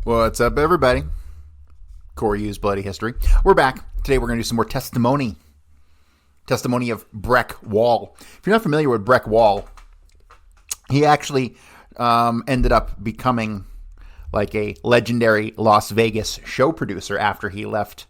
What's up, everybody? Corey Hughes, Bloody History. We're back. Today we're going to do some more testimony. Testimony of Breck Wall. If you're not familiar with Breck Wall, he actually ended up becoming like a legendary Las Vegas show producer after he left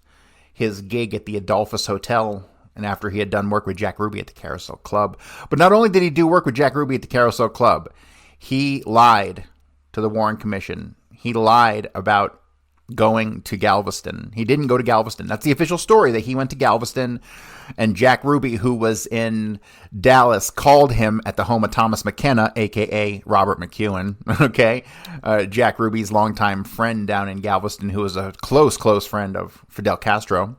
his gig at the Adolphus Hotel and after he had done work with Jack Ruby at the Carousel Club. But not only did he do work with Jack Ruby at the Carousel Club, he lied to the Warren Commission. He lied about going to Galveston. He didn't go to Galveston. That's the official story, that he went to Galveston, and Jack Ruby, who was in Dallas, called him at the home of Thomas McKenna, a.k.a. Robert McEwen, okay? Jack Ruby's longtime friend down in Galveston, who was a close friend of Fidel Castro.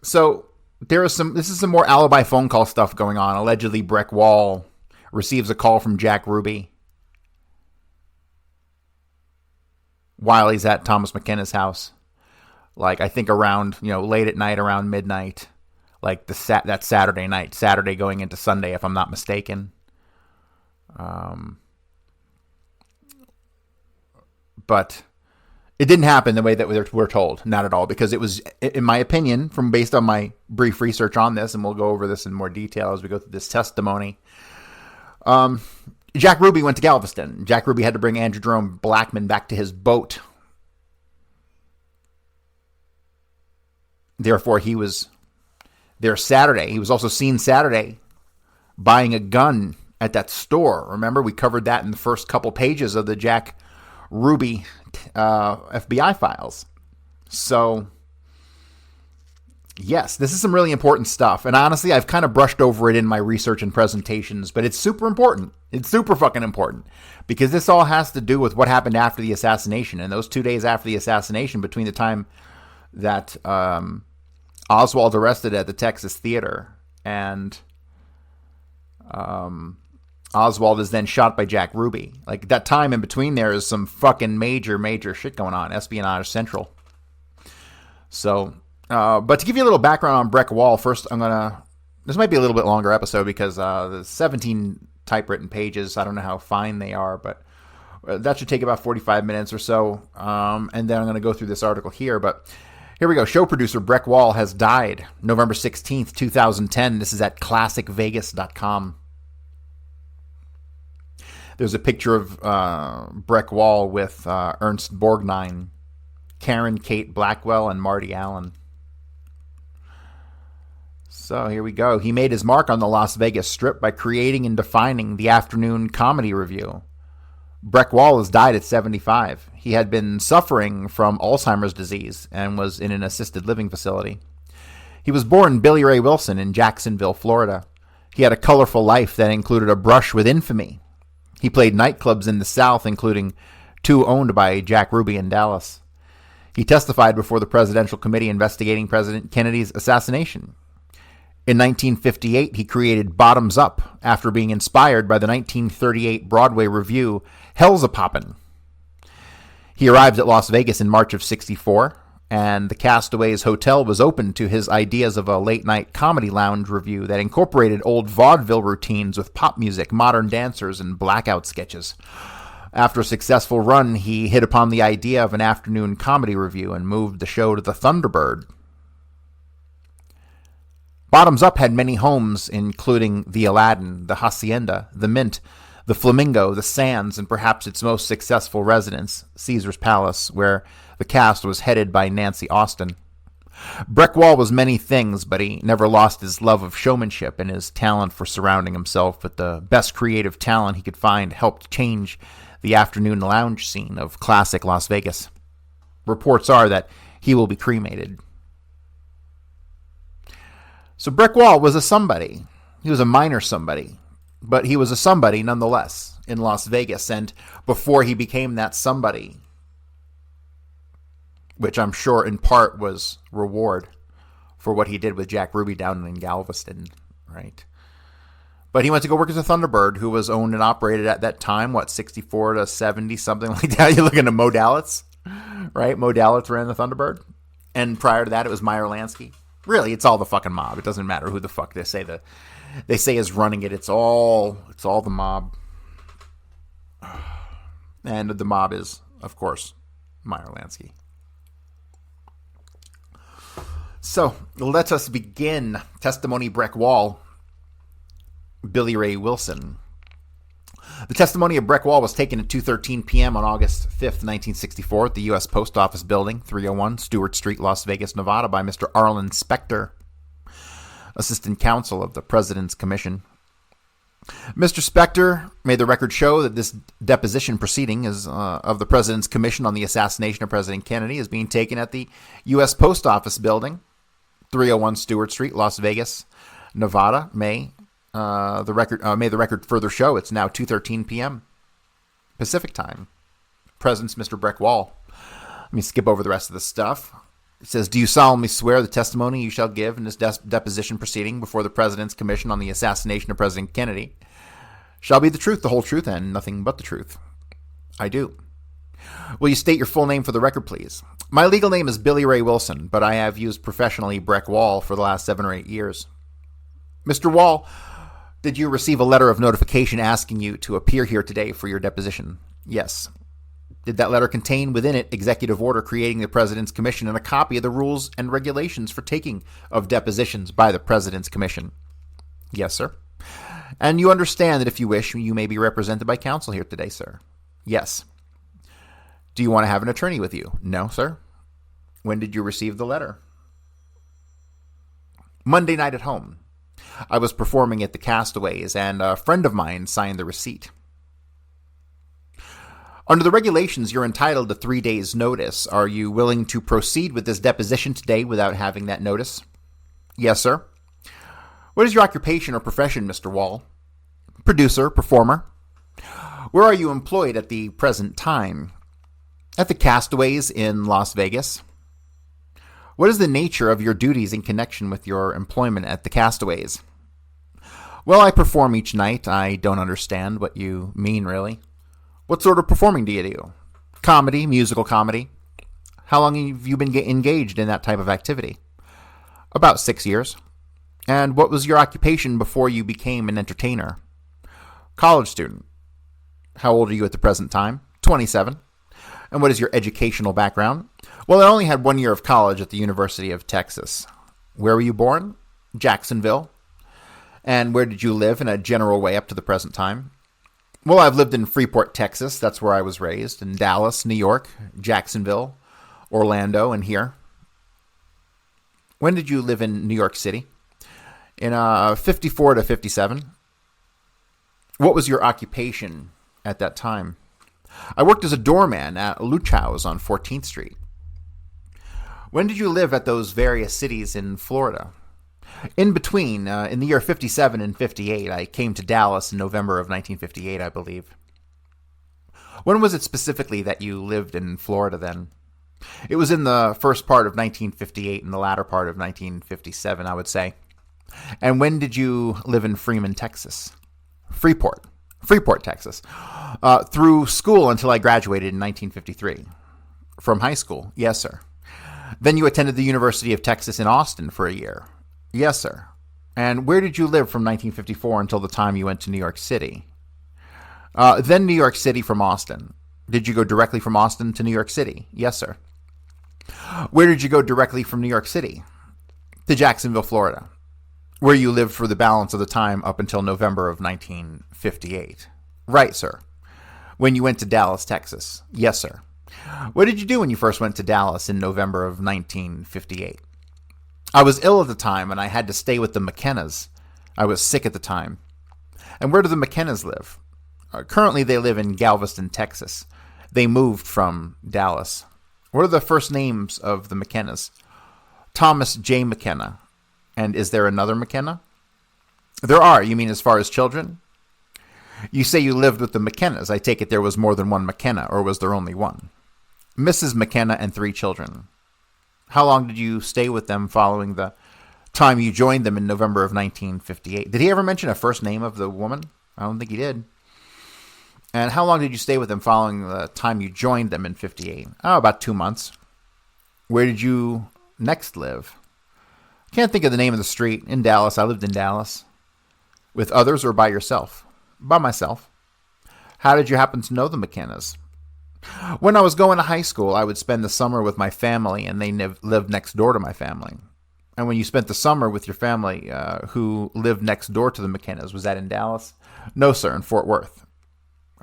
So this is some more alibi phone call stuff going on. Allegedly, Breck Wall receives a call from Jack Ruby while he's at Thomas McKenna's house. Like, I think around, late at night, around midnight. Like, that Saturday night. Saturday going into Sunday, if I'm not mistaken. But it didn't happen the way that we're told. Not at all. Because it was, in my opinion, based on my brief research on this, and we'll go over this in more detail as we go through this testimony. Jack Ruby went to Galveston. Jack Ruby had to bring Andrew Jerome Blackman back to his boat. Therefore, he was there Saturday. He was also seen Saturday buying a gun at that store. Remember, we covered that in the first couple pages of the Jack Ruby FBI files. So, yes, this is some really important stuff. And honestly, I've kind of brushed over it in my research and presentations, but it's super important. It's super fucking important because this all has to do with what happened after the assassination. And those 2 days after the assassination, between the time that Oswald arrested at the Texas Theater and Oswald is then shot by Jack Ruby. Like, that time in between there is some fucking major shit going on. Espionage Central. So, but to give you a little background on Breck Wall, first this might be a little bit longer episode because the 17 typewritten pages, I don't know how fine they are, but that should take about 45 minutes or so. And then I'm going to go through this article here, but here we go. Show producer Breck Wall has died November 16th, 2010. This is at classicvegas.com. There's a picture of Breck Wall with Ernst Borgnine, Karen Kate Blackwell, and Marty Allen. So here we go. He made his mark on the Las Vegas Strip by creating and defining the afternoon comedy review. Breck Wall has died at 75. He had been suffering from Alzheimer's disease and was in an assisted living facility. He was born Billy Ray Wilson in Jacksonville, Florida. He had a colorful life that included a brush with infamy. He played nightclubs in the South, including 2 owned by Jack Ruby in Dallas. He testified before the Presidential Committee investigating President Kennedy's assassination. In 1958, he created Bottoms Up after being inspired by the 1938 Broadway review Hell's a Poppin'. He arrived at Las Vegas in March of '64, and the Castaways Hotel was open to his ideas of a late-night comedy lounge review that incorporated old vaudeville routines with pop music, modern dancers, and blackout sketches. After a successful run, he hit upon the idea of an afternoon comedy review and moved the show to the Thunderbird. Bottoms Up had many homes, including the Aladdin, the Hacienda, the Mint, the Flamingo, the Sands, and perhaps its most successful residence, Caesar's Palace, where the cast was headed by Nancy Austin. Breck Wall was many things, but he never lost his love of showmanship, and his talent for surrounding himself with the best creative talent he could find helped change the afternoon lounge scene of classic Las Vegas. Reports are that he will be cremated. So Breck Wall was a somebody. He was a minor somebody, but he was a somebody nonetheless in Las Vegas. And before he became that somebody, which I'm sure in part was reward for what he did with Jack Ruby down in Galveston, right? But he went to go work as a Thunderbird, who was owned and operated at that time, 64 to 70, something like that. You're looking at Modalitz, right? Modalitz ran the Thunderbird. And prior to that, it was Meyer Lansky. Really, it's all the fucking mob. It doesn't matter who the fuck they say is running it. It's all the mob. And the mob is of course, Meyer Lansky. So let us begin. Testimony Breck Wall, Billy Ray Wilson. The testimony of Breck Wall was taken at 2:13 p.m. on August 5th, 1964 at the U.S. Post Office Building, 301 Stewart Street, Las Vegas, Nevada, by Mr. Arlen Specter, Assistant Counsel of the President's Commission. Mr. Specter made the record show that this deposition proceeding of the President's Commission on the assassination of President Kennedy is being taken at the U.S. Post Office Building, 301 Stewart Street, Las Vegas, Nevada. May the record further show it's now 2:13 p.m. Pacific time. Presents Mr. Breck Wall. Let me skip over the rest of the stuff. It says, do you solemnly swear the testimony you shall give in this deposition proceeding before the President's Commission on the assassination of President Kennedy shall be the truth, the whole truth, and nothing but the truth? I do. Will you state your full name for the record, please? My legal name is Billy Ray Wilson, but I have used professionally Breck Wall for the last 7 or 8 years. Mr. Wall, did you receive a letter of notification asking you to appear here today for your deposition? Yes. Did that letter contain within it executive order creating the President's Commission and a copy of the rules and regulations for taking of depositions by the President's Commission? Yes, sir. And you understand that if you wish, you may be represented by counsel here today, sir? Yes. Do you want to have an attorney with you? No, sir. When did you receive the letter? Monday night at home. I was performing at the Castaways, and a friend of mine signed the receipt. Under the regulations, you're entitled to 3 days' notice. Are you willing to proceed with this deposition today without having that notice? Yes, sir. What is your occupation or profession, Mr. Wall? Producer, performer. Where are you employed at the present time? At the Castaways in Las Vegas. What is the nature of your duties in connection with your employment at the Castaways? Well, I perform each night. I don't understand what you mean, really. What sort of performing do you do? Comedy, musical comedy. How long have you been engaged in that type of activity? About 6 years. And what was your occupation before you became an entertainer? College student. How old are you at the present time? 27. And what is your educational background? Well, I only had 1 year of college at the University of Texas. Where were you born? Jacksonville. And where did you live in a general way up to the present time? Well, I've lived in Freeport, Texas. That's where I was raised. In Dallas, New York, Jacksonville, Orlando, and here. When did you live in New York City? In 54 to 57. What was your occupation at that time? I worked as a doorman at Luchow's on 14th Street. When did you live at those various cities in Florida? In between, in the year 57 and 58, I came to Dallas in November of 1958, I believe. When was it specifically that you lived in Florida then? It was in the first part of 1958 and the latter part of 1957, I would say. And when did you live in Freeman, Texas? Freeport, Texas. Through school until I graduated in 1953. From high school? Yes, sir. Then you attended the University of Texas in Austin for a year? Yes, sir. And where did you live from 1954 until the time you went to New York City? Then New York City from Austin. Did you go directly from Austin to New York City? Yes, sir. Where did you go directly from New York City? To Jacksonville, Florida, where you lived for the balance of the time up until November of 1958. Right, sir. When you went to Dallas, Texas? Yes, sir. What did you do when you first went to Dallas in November of 1958? I was ill at the time, and I had to stay with the McKennas. I was sick at the time. And where do the McKennas live? Currently, they live in Galveston, Texas. They moved from Dallas. What are the first names of the McKennas? Thomas J. McKenna. And is there another McKenna? There are. You mean as far as children? You say you lived with the McKennas. I take it there was more than one McKenna, or was there only one? Mrs. McKenna and 3 children. How long did you stay with them following the time you joined them in November of 1958? Did he ever mention a first name of the woman? I don't think he did. And how long did you stay with them following the time you joined them in 58? Oh, about 2 months. Where did you next live? Can't think of the name of the street. In Dallas. I lived in Dallas. With others or by yourself? By myself. How did you happen to know the McKennas? When I was going to high school, I would spend the summer with my family, and they lived next door to my family. And when you spent the summer with your family who lived next door to the McKennas, was that in Dallas? No, sir, in Fort Worth.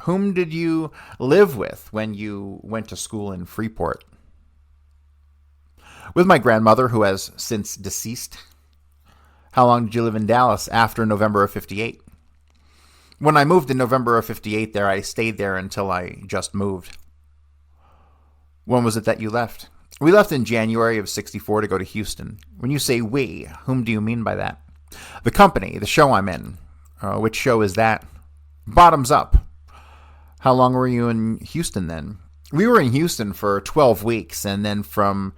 Whom did you live with when you went to school in Freeport? With my grandmother, who has since deceased. How long did you live in Dallas after November of 58? When I moved in November of 58 there, I stayed there until I just moved. When was it that you left? We left in January of 64 to go to Houston. When you say we, whom do you mean by that? The company, the show I'm in. Which show is that? Bottoms Up. How long were you in Houston then? We were in Houston for 12 weeks, and then from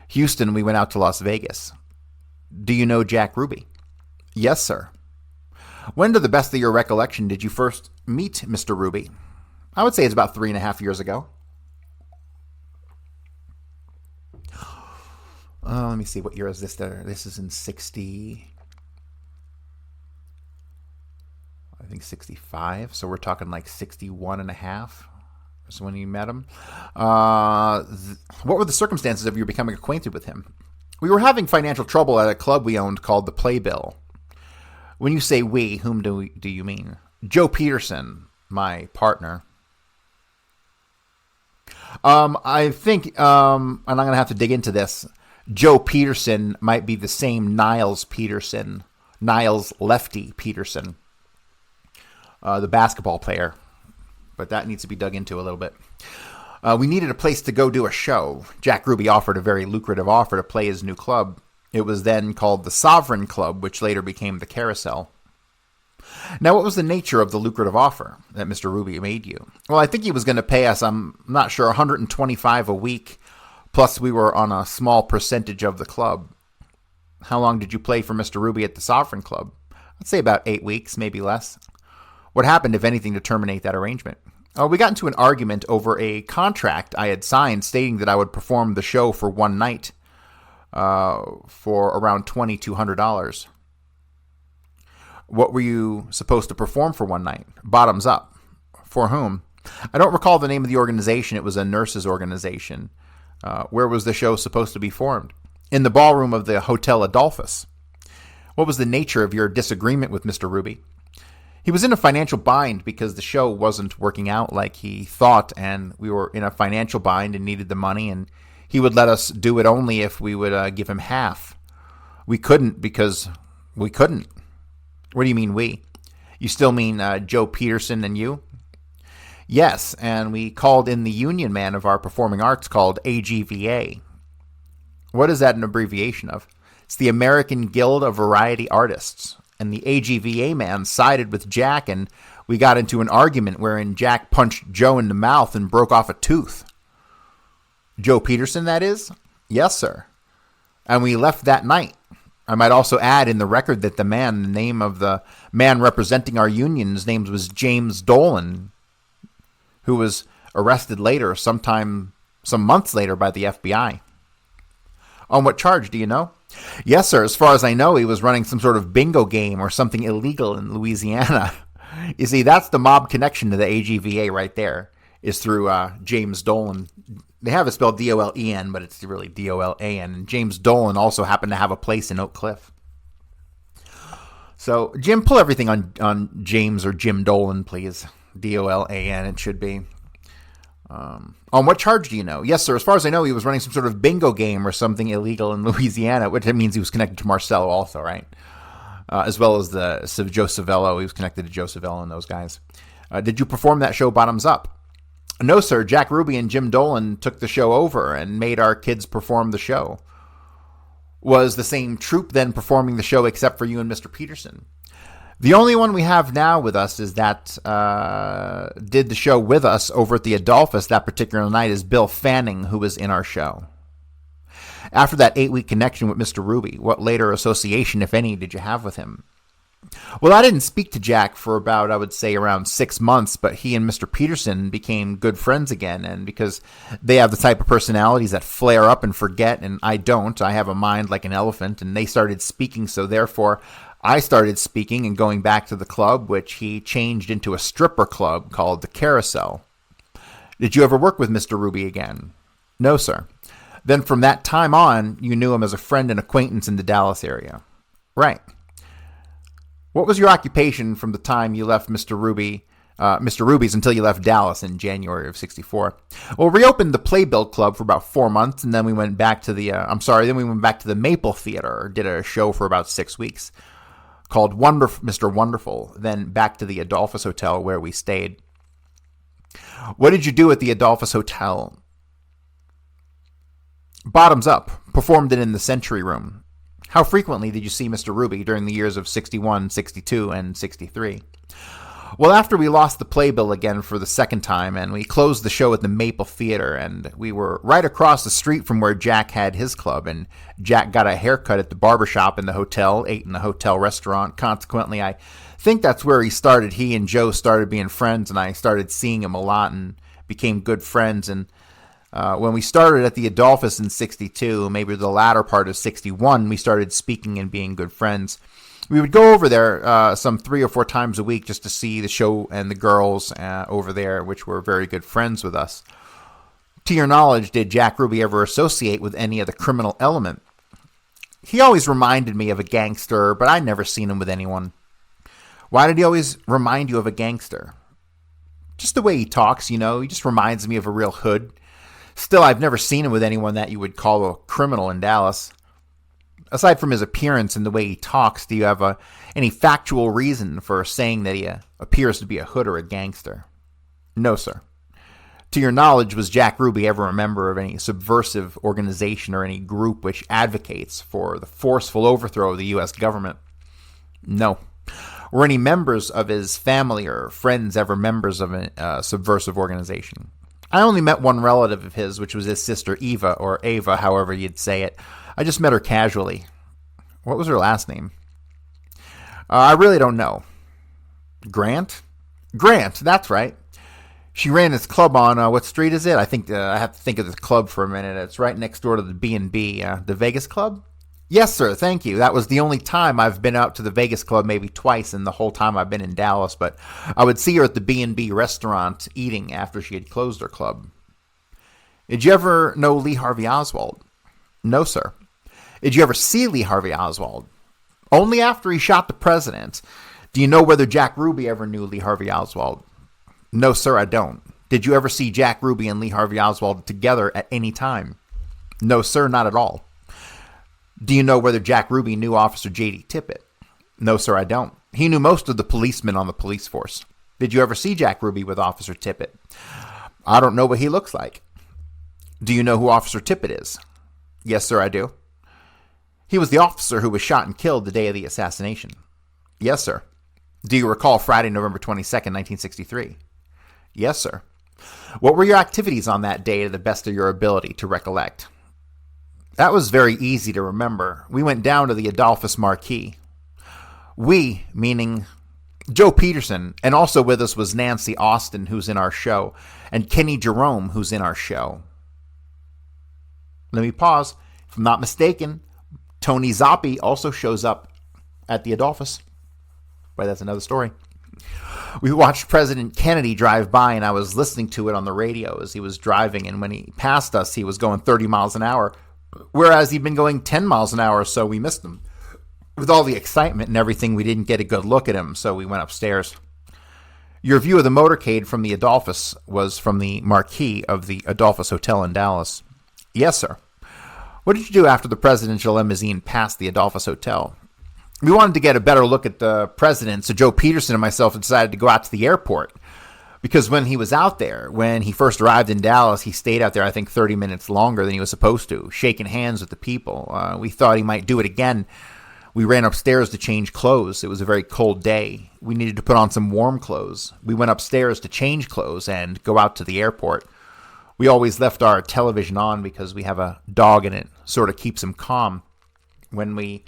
Houston we went out to Las Vegas. Do you know Jack Ruby? Yes, sir. When, to the best of your recollection, did you first meet Mr. Ruby? I would say it's about 3.5 years ago. Let me see, what year is this there? This is in 60, I think 65. So we're talking like 61 and a half. So when you met him. What were the circumstances of your becoming acquainted with him? We were having financial trouble at a club we owned called the Playbill. When you say we, whom do you mean? Joe Peterson, my partner. I think, and I'm going to have to dig into this, Joe Peterson might be the same Niles Peterson, Niles Lefty Peterson, the basketball player. But that needs to be dug into a little bit. We needed a place to go do a show. Jack Ruby offered a very lucrative offer to play his new club. It was then called the Sovereign Club, which later became the Carousel. Now, what was the nature of the lucrative offer that Mr. Ruby made you? Well, I think he was going to pay us, I'm not sure, $125 a week, plus we were on a small percentage of the club. How long did you play for Mr. Ruby at the Sovereign Club? I'd say about 8 weeks, maybe less. What happened, if anything, to terminate that arrangement? We got into an argument over a contract I had signed stating that I would perform the show for one night for around $2,200. What were you supposed to perform for one night? Bottoms Up. For whom? I don't recall the name of the organization. It was a nurses' organization. Where was the show supposed to be formed? In the ballroom of the Hotel Adolphus. What was the nature of your disagreement with Mr. Ruby? He was in a financial bind because the show wasn't working out like he thought, and we were in a financial bind and needed the money, and he would let us do it only if we would give him half. We couldn't because we couldn't. What do you mean we? You still mean Joe Peterson and you? Yes, and we called in the union man of our performing arts called AGVA. What is that an abbreviation of? It's the American Guild of Variety Artists. And the AGVA man sided with Jack, and we got into an argument wherein Jack punched Joe in the mouth and broke off a tooth. Joe Peterson, that is? Yes, sir. And we left that night. I might also add in the record that the name of the man representing our union's name was James Dolan, who was arrested later, some months later, by the FBI. On what charge, do you know? Yes, sir. As far as I know, he was running some sort of bingo game or something illegal in Louisiana. You see, that's the mob connection to the AGVA right there, is through James Dolan. They have it spelled D-O-L-E-N, but it's really D-O-L-A-N. And James Dolan also happened to have a place in Oak Cliff. So, Jim, pull everything on James or Jim Dolan, please. D-O-L-A-N, it should be. On what charge do you know? Yes, sir. As far as I know, he was running some sort of bingo game or something illegal in Louisiana, which means he was connected to Marcello also, right? As well as Joe Savello. He was connected to Joe Savello and those guys. Did you perform that show Bottoms Up? No, sir. Jack Ruby and Jim Dolan took the show over and made our kids perform the show. Was the same troupe then performing the show except for you and Mr. Peterson? The only one we have now with us is that did the show with us over at the Adolphus that particular night is Bill Fanning, who was in our show. After that 8-week connection with Mr. Ruby, what later association, if any, did you have with him? Well, I didn't speak to Jack for about, I would say, around 6 months, but he and Mr. Peterson became good friends again, and because they have the type of personalities that flare up and forget, and I don't, I have a mind like an elephant, and they started speaking, so therefore I started speaking and going back to the club, which he changed into a stripper club called the Carousel. Did you ever work with Mr. Ruby again? No, sir. Then from that time on, you knew him as a friend and acquaintance in the Dallas area. Right. What was your occupation from the time you left Mr. Ruby's until you left Dallas in January of 64? Well, we reopened the Playbill Club for about 4 months, and then we went back to the Maple Theater, did a show for about 6 weeks called Mr. Wonderful, then back to the Adolphus Hotel where we stayed. What did you do at the Adolphus Hotel? Bottoms up, performed it in the Century Room. How frequently did you see Mr. Ruby during the years of 61, 62, and 63? Well, after we lost the Playbill again for the second time, and we closed the show at the Maple Theater, and we were right across the street from where Jack had his club, and Jack got a haircut at the barbershop in the hotel, ate in the hotel restaurant. Consequently, I think that's where he and Joe started being friends, and I started seeing him a lot and became good friends. And when we started at the Adolphus in 62, maybe the latter part of 61, we started speaking and being good friends. We would go over there some 3 or 4 times a week just to see the show and the girls over there, which were very good friends with us. To your knowledge, did Jack Ruby ever associate with any of the criminal element? He always reminded me of a gangster, but I'd never seen him with anyone. Why did he always remind you of a gangster? Just the way he talks, he just reminds me of a real hood. Still, I've never seen him with anyone that you would call a criminal in Dallas. Aside from his appearance and the way he talks, do you have any factual reason for saying that he appears to be a hood or a gangster? No, sir. To your knowledge, was Jack Ruby ever a member of any subversive organization or any group which advocates for the forceful overthrow of the U.S. government? No. Were any members of his family or friends ever members of a subversive organization? I only met one relative of his, which was his sister Eva, or Ava, however you'd say it. I just met her casually. What was her last name? I really don't know. Grant? Grant, that's right. She ran this club on, what street is it? I think I have to think of the club for a minute. It's right next door to the B&B, the Vegas Club? Yes, sir, thank you. That was the only time I've been out to the Vegas Club, maybe twice in the whole time I've been in Dallas, but I would see her at the B&B restaurant eating after she had closed her club. Did you ever know Lee Harvey Oswald? No, sir. Did you ever see Lee Harvey Oswald? Only after he shot the president. Do you know whether Jack Ruby ever knew Lee Harvey Oswald? No, sir, I don't. Did you ever see Jack Ruby and Lee Harvey Oswald together at any time? No, sir, not at all. Do you know whether Jack Ruby knew Officer J.D. Tippit? No, sir, I don't. He knew most of the policemen on the police force. Did you ever see Jack Ruby with Officer Tippit? I don't know what he looks like. Do you know who Officer Tippit is? Yes, sir, I do. He was the officer who was shot and killed the day of the assassination. Yes, sir. Do you recall Friday, November 22nd, 1963? Yes, sir. What were your activities on that day to the best of your ability to recollect? That was very easy to remember. We went down to the Adolphus Marquee. We, meaning Joe Peterson, and also with us was Nancy Austin, who's in our show, and Kenny Jerome, who's in our show. Let me pause. If I'm not mistaken, Tony Zoppi also shows up at the Adolphus. But that's another story. We watched President Kennedy drive by, and I was listening to it on the radio as he was driving, and when he passed us, he was going 30 miles an hour, whereas he'd been going 10 miles an hour, so we missed him. With all the excitement and everything, we didn't get a good look at him, so we went upstairs. Your view of the motorcade from the Adolphus was from the marquee of the Adolphus Hotel in Dallas. Yes, sir. What did you do after the presidential limousine passed the Adolphus Hotel? We wanted to get a better look at the president, so Joe Peterson and myself decided to go out to the airport. Because when he was out there, when he first arrived in Dallas, he stayed out there, I think, 30 minutes longer than he was supposed to, shaking hands with the people. We thought he might do it again. We ran upstairs to change clothes. It was a very cold day. We needed to put on some warm clothes. We went upstairs to change clothes and go out to the airport. We always left our television on because we have a dog and it sort of keeps him calm. When we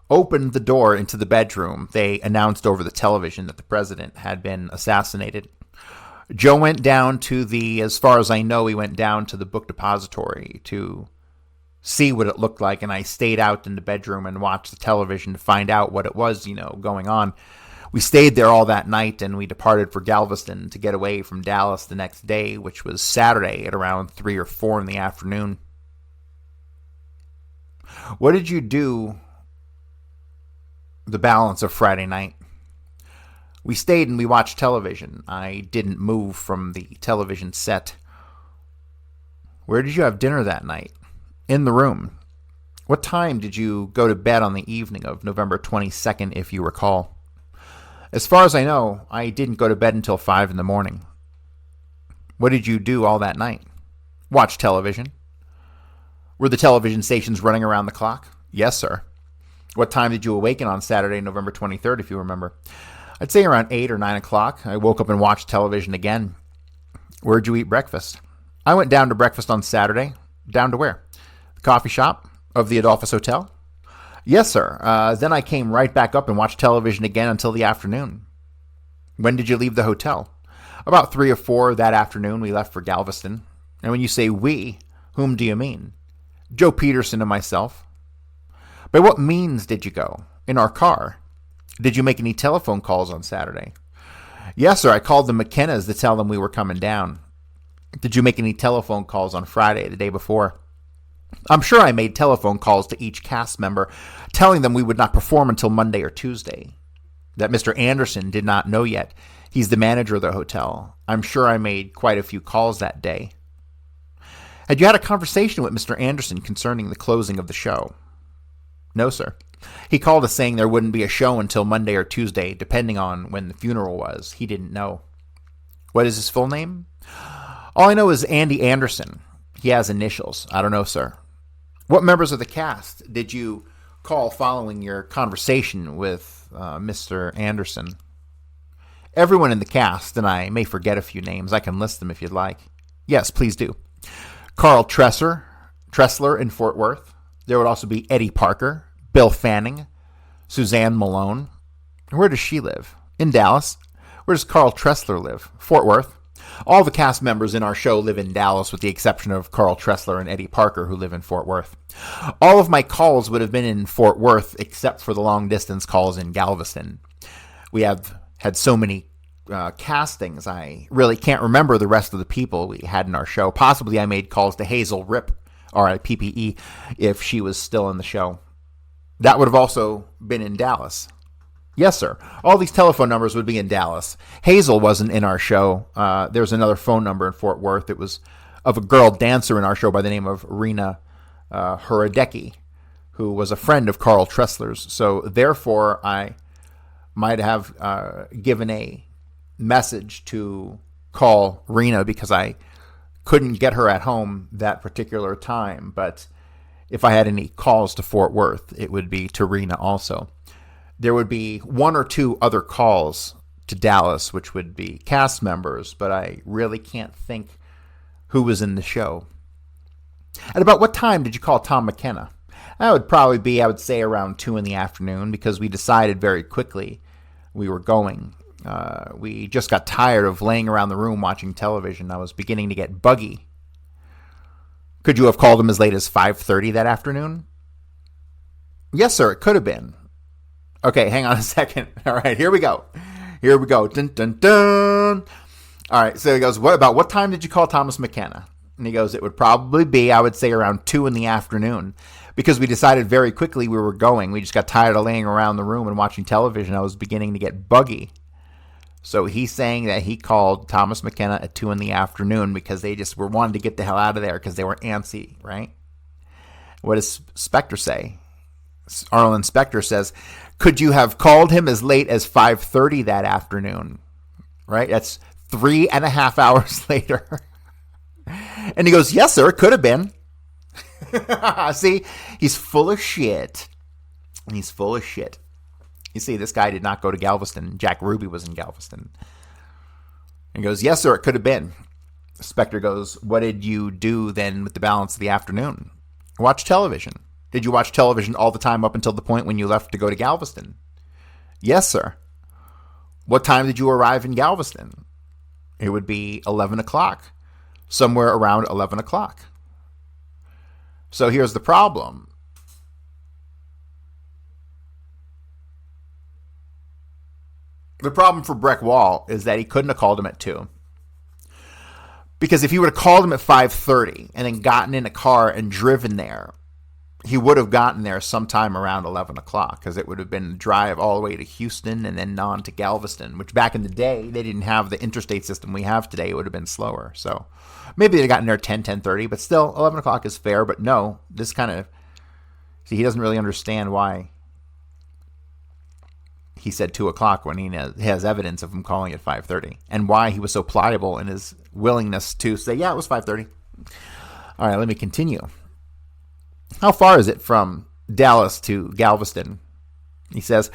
opened the door into the bedroom, they announced over the television that the president had been assassinated. Joe went down to as far as I know, he went down to the book depository to see what it looked like, and I stayed out in the bedroom and watched the television to find out what it was, going on. We stayed there all that night, and we departed for Galveston to get away from Dallas the next day, which was Saturday at around 3 or 4 in the afternoon. What did you do the balance of Friday night? We stayed and we watched television. I didn't move from the television set. Where did you have dinner that night? In the room. What time did you go to bed on the evening of November 22nd, if you recall? As far as I know, I didn't go to bed until 5 in the morning. What did you do all that night? Watch television. Were the television stations running around the clock? Yes, sir. What time did you awaken on Saturday, November 23rd, if you remember? I'd say around 8 or 9 o'clock. I woke up and watched television again. Where'd you eat breakfast? I went down to breakfast on Saturday. Down to where? The coffee shop of the Adolphus Hotel? Yes, sir. Then I came right back up and watched television again until the afternoon. When did you leave the hotel? About 3 or 4 that afternoon, we left for Galveston. And when you say we, whom do you mean? Joe Peterson and myself. By what means did you go? In our car. Did you make any telephone calls on Saturday? Yes, sir. I called the McKennas to tell them we were coming down. Did you make any telephone calls on Friday, the day before? I'm sure I made telephone calls to each cast member, telling them we would not perform until Monday or Tuesday. That Mr. Anderson did not know yet. He's the manager of the hotel. I'm sure I made quite a few calls that day. Had you had a conversation with Mr. Anderson concerning the closing of the show? No, sir. He called us saying there wouldn't be a show until Monday or Tuesday, depending on when the funeral was. He didn't know. What is his full name? All I know is Andy Anderson. He has initials. I don't know, sir. What members of the cast did you call following your conversation with Mr. Anderson? Everyone in the cast, and I may forget a few names. I can list them if you'd like. Yes, please do. Carl Tressler in Fort Worth. There would also be Eddie Parker, Bill Fanning, Suzanne Malone. Where does she live? In Dallas. Where does Carl Tressler live? Fort Worth. All the cast members in our show live in Dallas, with the exception of Carl Tressler and Eddie Parker, who live in Fort Worth. All of my calls would have been in Fort Worth, except for the long-distance calls in Galveston. We have had so many castings, I really can't remember the rest of the people we had in our show. Possibly I made calls to Hazel Rip, R-I-P-P-E, if she was still in the show. That would have also been in Dallas. Yes, sir. All these telephone numbers would be in Dallas. Hazel wasn't in our show. There's another phone number in Fort Worth. It was of a girl dancer in our show by the name of Rena Huradecki, who was a friend of Carl Tressler's. So therefore, I might have given a message to call Rena because I couldn't get her at home that particular time. But if I had any calls to Fort Worth, it would be to Rena also. There would be 1 or 2 other calls to Dallas, which would be cast members, but I really can't think who was in the show. At about what time did you call Tom McKenna? That would probably be, I would say, around 2 in the afternoon, because we decided very quickly we were going. We just got tired of laying around the room watching television. I was beginning to get buggy. Could you have called him as late as 5:30 that afternoon? Yes, sir, it could have been. Okay, hang on a second. All right, here we go. Dun, dun, dun. All right, so he goes, what time did you call Thomas McKenna? And he goes, it would probably be, I would say, around 2 in the afternoon, because we decided very quickly we were going. We just got tired of laying around the room and watching television. I was beginning to get buggy. So he's saying that he called Thomas McKenna at 2 in the afternoon because they just were wanting to get the hell out of there because they were antsy, right? What does Spector say? Arlen Spector says, could you have called him as late as 5:30 that afternoon? Right? That's 3.5 hours later. And he goes, yes, sir, it could have been. See, he's full of shit. He's full of shit. You see, this guy did not go to Galveston. Jack Ruby was in Galveston. And he goes, yes, sir, it could have been. Spector goes, what did you do then with the balance of the afternoon? Watch television. Did you watch television all the time up until the point when you left to go to Galveston? Yes, sir. What time did you arrive in Galveston? It would be 11 o'clock. Somewhere around 11 o'clock. So here's the problem. The problem for Breck Wall is that he couldn't have called him at 2. Because if he would have called him at 5:30 and then gotten in a car and driven there, he would have gotten there sometime around 11 o'clock, because it would have been a drive all the way to Houston and then on to Galveston, which back in the day, they didn't have the interstate system we have today. It would have been slower. So maybe they'd gotten there 10:30, but still 11 o'clock is fair. But no, this kind of, see, he doesn't really understand why he said 2 o'clock when he has evidence of him calling at 5:30, and why he was so pliable in his willingness to say, yeah, it was 5:30. All right, let me continue. How far is it from Dallas to Galveston? He says,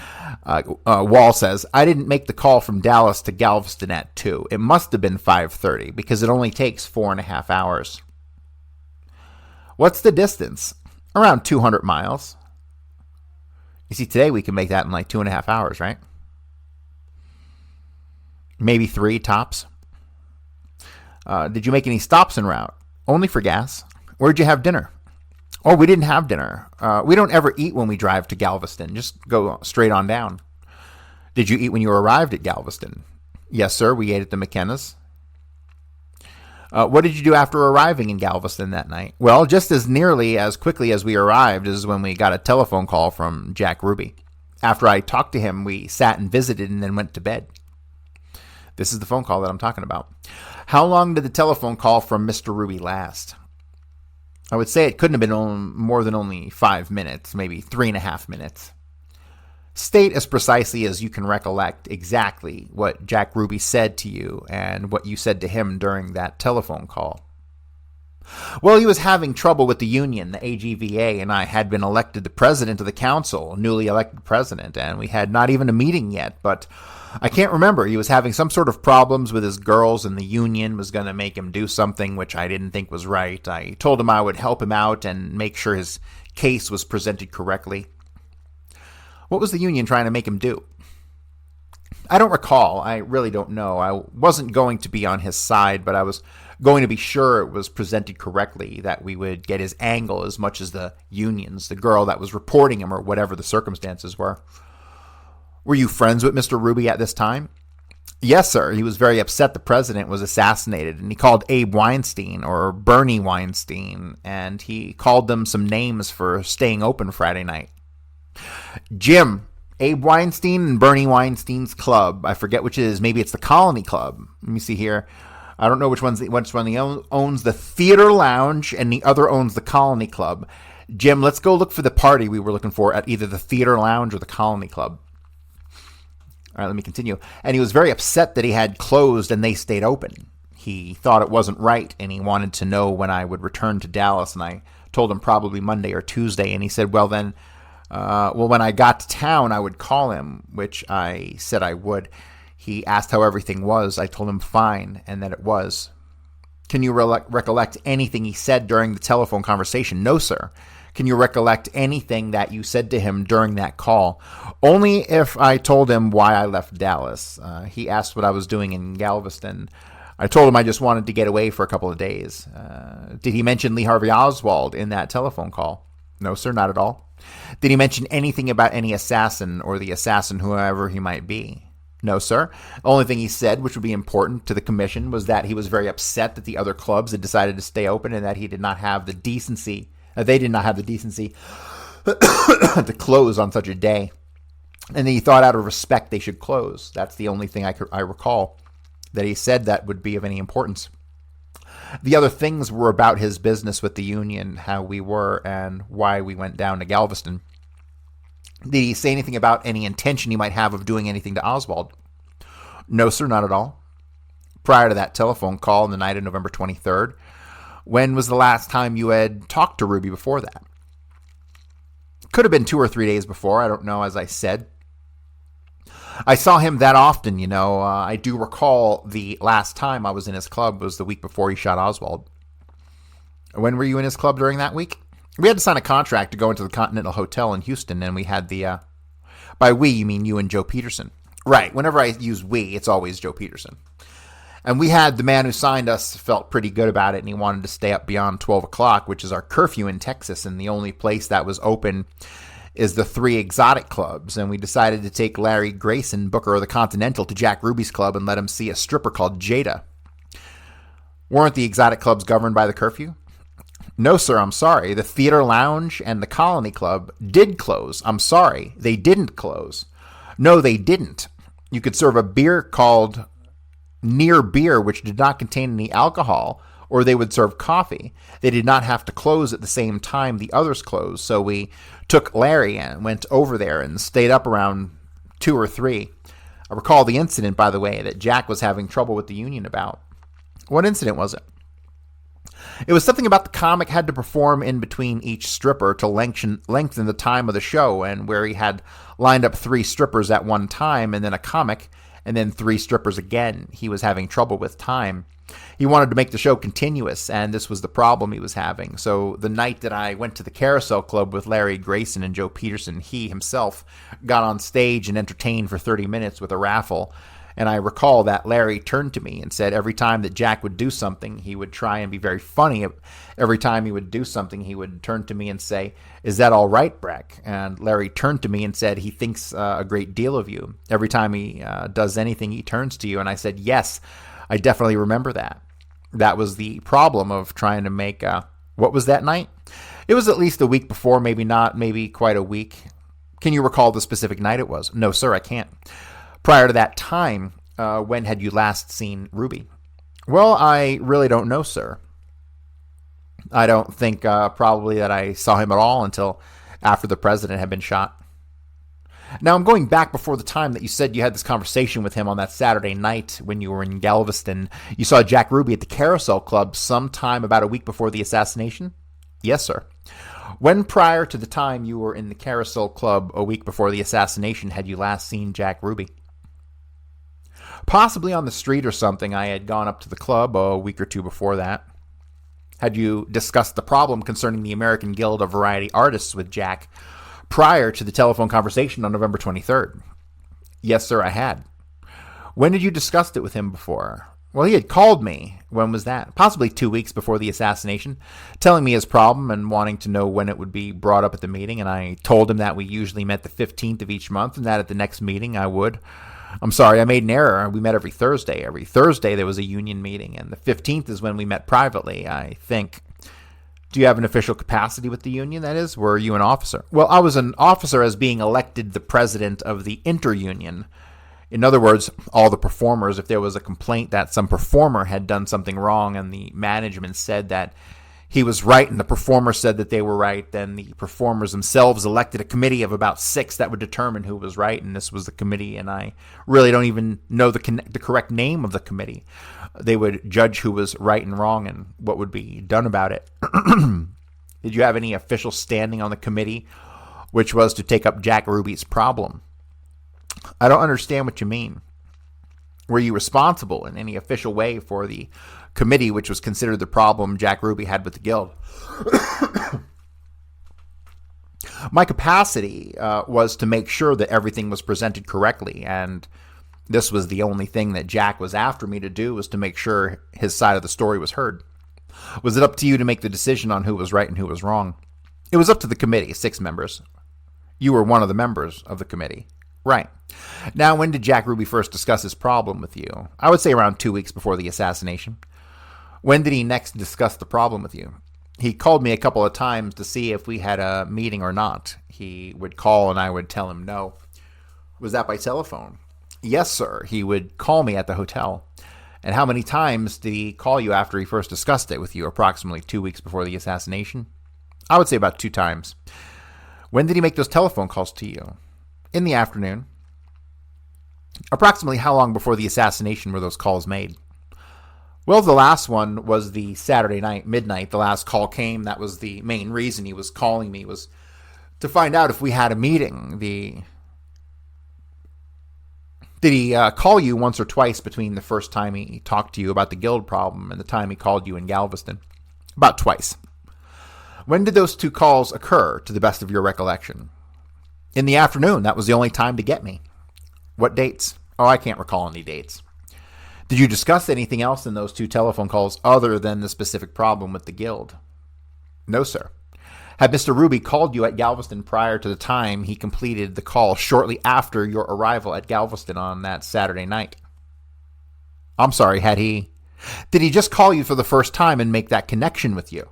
Wall says, I didn't make the call from Dallas to Galveston at 2. It must have been 5:30 because it only takes 4.5 hours. What's the distance? Around 200 miles. You see, today we can make that in like 2.5 hours, right? Maybe 3 tops. Did you make any stops en route? Only for gas. Where'd you have dinner? Oh, we didn't have dinner. We don't ever eat when we drive to Galveston. Just go straight on down. Did you eat when you arrived at Galveston? Yes, sir. We ate at the McKenna's. What did you do after arriving in Galveston that night? Well, just as nearly as quickly as we arrived is when we got a telephone call from Jack Ruby. After I talked to him, we sat and visited and then went to bed. This is the phone call that I'm talking about. How long did the telephone call from Mr. Ruby last? I would say it couldn't have been more than only 5 minutes, maybe 3.5 minutes. State as precisely as you can recollect exactly what Jack Ruby said to you and what you said to him during that telephone call. Well, he was having trouble with the union. The AGVA and I had been elected the president of the council, newly elected president, and we had not even a meeting yet, but I can't remember. He was having some sort of problems with his girls, and the union was going to make him do something which I didn't think was right. I told him I would help him out and make sure his case was presented correctly. What was the union trying to make him do? I don't recall. I really don't know. I wasn't going to be on his side, but I was going to be sure it was presented correctly, that we would get his angle as much as the union's, the girl that was reporting him, or whatever the circumstances were. Were you friends with Mr. Ruby at this time? Yes, sir. He was very upset the president was assassinated, and he called Abe Weinstein, or Bernie Weinstein, and he called them some names for staying open Friday night. Jim, Abe Weinstein and Bernie Weinstein's club. I forget which it is. Maybe it's the Colony Club. Let me see here. I don't know which one owns the Theater Lounge and the other owns the Colony Club. Jim, let's go look for the party we were looking for at either the Theater Lounge or the Colony Club. All right, let me continue. And he was very upset that he had closed and they stayed open. He thought it wasn't right, and he wanted to know when I would return to Dallas, and I told him probably Monday or Tuesday, and he said, well, then, when I got to town, I would call him, which I said I would. He asked how everything was. I told him fine, and that it was. Can you recollect anything he said during the telephone conversation? No, sir. Can you recollect anything that you said to him during that call? Only if I told him why I left Dallas. He asked what I was doing in Galveston. I told him I just wanted to get away for a couple of days. Did he mention Lee Harvey Oswald in that telephone call? No, sir, not at all. Did he mention anything about any assassin or the assassin, whoever he might be? No, sir. The only thing he said, which would be important to the commission, was that he was very upset that the other clubs had decided to stay open and that he did not have the decency, they did not have the decency to close on such a day. And he thought out of respect they should close. That's the only thing I recall that he said that would be of any importance. The other things were about his business with the union, how we were, and why we went down to Galveston. Did he say anything about any intention he might have of doing anything to Oswald? No, sir, not at all. Prior to that telephone call on the night of November 23rd, when was the last time you had talked to Ruby before that? Could have been 2 or 3 days before. I don't know, as I said. I saw him that often, you know. I do recall the last time I was in his club was the week before he shot Oswald. When were you in his club during that week? We had to sign a contract to go into the Continental Hotel in Houston, and we had the, by we, you mean you and Joe Peterson. Right, whenever I use we, it's always Joe Peterson. And we had, the man who signed us felt pretty good about it, and he wanted to stay up beyond 12 o'clock, which is our curfew in Texas, and the only place that was open is the three exotic clubs, and we decided to take Larry Grayson, Booker of the Continental, to Jack Ruby's club and let him see a stripper called Jada. Weren't the exotic clubs governed by the curfew? No, sir, I'm sorry. The Theater Lounge and the Colony Club did close. I'm sorry, they didn't close. No, they didn't. You could serve a beer called Near Beer, which did not contain any alcohol, or they would serve coffee. They did not have to close at the same time the others closed, so we took Larry and went over there and stayed up around 2 or 3. I recall the incident, by the way, that Jack was having trouble with the union about. What incident was it? It was something about the comic had to perform in between each stripper to lengthen the time of the show, and where he had lined up 3 strippers at one time and then a comic and then 3 strippers again. He was having trouble with time. He wanted to make the show continuous, and this was the problem he was having. So the night that I went to the Carousel Club with Larry Grayson and Joe Peterson, he himself got on stage and entertained for 30 minutes with a raffle. And I recall that Larry turned to me and said every time that Jack would do something, he would try and be very funny. Every time he would do something, he would turn to me and say, "Is that all right, Breck?" And Larry turned to me and said, "He thinks a great deal of you. Every time he does anything, he turns to you." And I said, "Yes, I definitely remember that." That was the problem of trying to make, what was that night? It was at least a week before, maybe not, maybe quite a week. Can you recall the specific night it was? No, sir, I can't. Prior to that time, when had you last seen Ruby? Well, I really don't know, sir. I don't think probably that I saw him at all until after the president had been shot. Now, I'm going back before the time that you said you had this conversation with him on that Saturday night when you were in Galveston. You saw Jack Ruby at the Carousel Club sometime about a week before the assassination? Yes, sir. When prior to the time you were in the Carousel Club a week before the assassination had you last seen Jack Ruby? Possibly on the street or something. I had gone up to the club a week or 2 before that. Had you discussed the problem concerning the American Guild of Variety Artists with Jack prior to the telephone conversation on November 23rd? Yes, sir, I had. When did you discuss it with him before? Well, he had called me. When was that? Possibly 2 weeks before the assassination, telling me his problem and wanting to know when it would be brought up at the meeting, and I told him that we usually met the 15th of each month and that at the next meeting I would. I'm sorry, I made an error. We met every Thursday. Every Thursday there was a union meeting, and the 15th is when we met privately, I think. Do you have an official capacity with the union, that is? Were you an officer? Well, I was an officer as being elected the president of the interunion. In other words, all the performers, if there was a complaint that some performer had done something wrong and the management said that he was right and the performer said that they were right, then the performers themselves elected a committee of about 6 that would determine who was right, and this was the committee, and I really don't even know the correct name of the committee. They would judge who was right and wrong and what would be done about it. Did you have any official standing on the committee, which was to take up Jack Ruby's problem? I don't understand what you mean. Were you responsible in any official way for the committee, which was considered the problem Jack Ruby had with the guild? My capacity was to make sure that everything was presented correctly, and this was the only thing that Jack was after me to do, was to make sure his side of the story was heard. Was it up to you to make the decision on who was right and who was wrong? It was up to the committee, 6 members. You were one of the members of the committee. Right. Now, when did Jack Ruby first discuss his problem with you? I would say around 2 weeks before the assassination. When did he next discuss the problem with you? He called me a couple of times to see if we had a meeting or not. He would call and I would tell him no. Was that by telephone? Yes, sir. He would call me at the hotel. And how many times did he call you after he first discussed it with you, approximately 2 weeks before the assassination? I would say about 2 times. When did he make those telephone calls to you? In the afternoon. Approximately how long before the assassination were those calls made? Well, the last one was the Saturday night, midnight. The last call came. That was the main reason he was calling me, was to find out if we had a meeting. Did he call you once or twice between the first time he talked to you about the guild problem and the time he called you in Galveston? About twice. When did those 2 calls occur, to the best of your recollection? In the afternoon. That was the only time to get me. What dates? Oh, I can't recall any dates. Did you discuss anything else in those 2 telephone calls other than the specific problem with the guild? No, sir. Had Mr. Ruby called you at Galveston prior to the time he completed the call shortly after your arrival at Galveston on that Saturday night? I'm sorry, had he? Did he just call you for the first time and make that connection with you?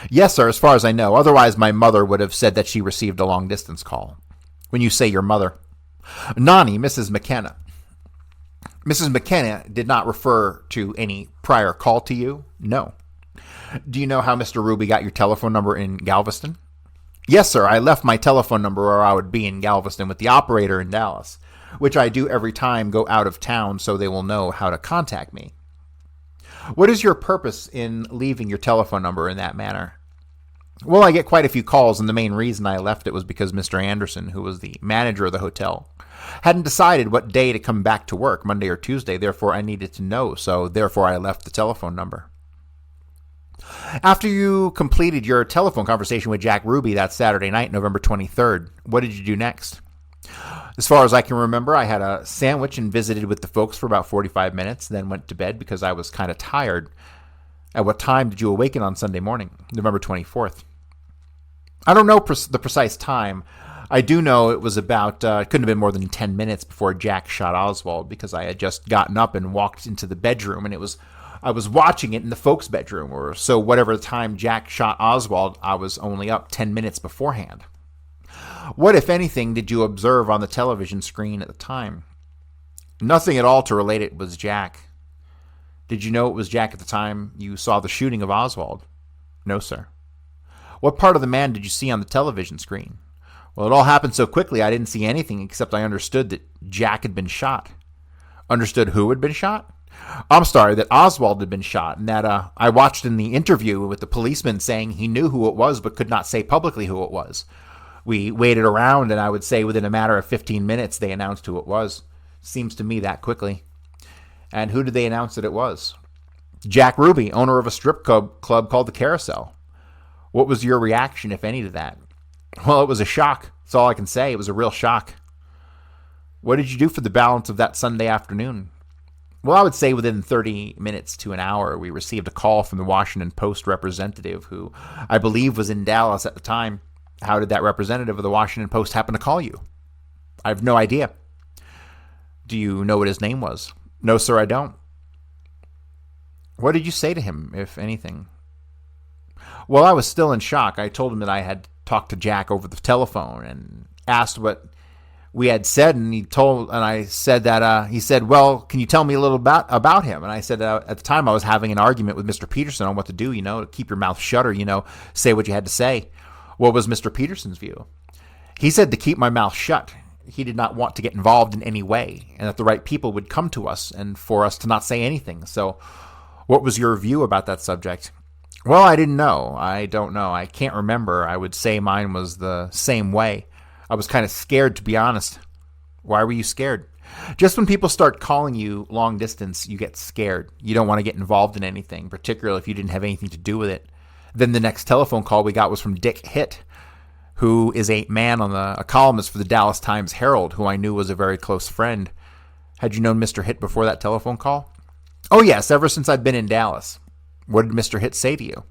Yes, sir, as far as I know. Otherwise, my mother would have said that she received a long-distance call. When you say your mother. Nani, Mrs. McKenna. Mrs. McKenna did not refer to any prior call to you? No. Do you know how Mr. Ruby got your telephone number in Galveston? Yes, sir. I left my telephone number where I would be in Galveston with the operator in Dallas, which I do every time go out of town so they will know how to contact me. What is your purpose in leaving your telephone number in that manner? Well, I get quite a few calls, and the main reason I left it was because Mr. Anderson, who was the manager of the hotel, hadn't decided what day to come back to work, Monday or Tuesday. Therefore, I needed to know, so therefore I left the telephone number. After you completed your telephone conversation with Jack Ruby that Saturday night, November 23rd, what did you do next? As far as I can remember, I had a sandwich and visited with the folks for about 45 minutes, then went to bed because I was kind of tired. At what time did you awaken on Sunday morning, November 24th? I don't know the precise time. I do know it was about, it couldn't have been more than 10 minutes before Jack shot Oswald, because I had just gotten up and walked into the bedroom, and I was watching it in the folks' bedroom, or so whatever the time Jack shot Oswald, I was only up 10 minutes beforehand. What, if anything, did you observe on the television screen at the time? Nothing at all to relate it was Jack. Did you know it was Jack at the time you saw the shooting of Oswald? No, sir. What part of the man did you see on the television screen? Well, it all happened so quickly I didn't see anything except I understood that Jack had been shot. Understood who had been shot? I'm sorry, that Oswald had been shot, and that I watched in the interview with the policeman saying he knew who it was but could not say publicly who it was. We waited around, and I would say within a matter of 15 minutes they announced who it was. Seems to me that quickly. And who did they announce that it was? Jack Ruby, owner of a strip club called the Carousel. What was your reaction, if any, to that? Well, it was a shock. That's all I can say. It was a real shock. What did you do for the balance of that Sunday afternoon? Well, I would say within 30 minutes to an hour, we received a call from the Washington Post representative, who I believe was in Dallas at the time. How did that representative of the Washington Post happen to call you? I have no idea. Do you know what his name was? No, sir, I don't. What did you say to him, if anything? Well, I was still in shock. I told him that I had talked to Jack over the telephone and asked what we had said, and I said that he said, "Well, can you tell me a little about him?" And I said at the time I was having an argument with Mr. Peterson on what to do. To keep your mouth shut, or say what you had to say. What was Mr. Peterson's view? He said to keep my mouth shut. He did not want to get involved in any way, and that the right people would come to us, and for us to not say anything. So, what was your view about that subject? Well, I didn't know. I don't know. I can't remember. I would say mine was the same way. I was kind of scared, to be honest. Why were you scared? Just when people start calling you long distance, you get scared. You don't want to get involved in anything, particularly if you didn't have anything to do with it. Then the next telephone call we got was from Dick Hitt, who is a columnist for the Dallas Times-Herald, who I knew was a very close friend. Had you known Mr. Hitt before that telephone call? Oh, yes, ever since I'd been in Dallas. What did Mr. Hitt say to you?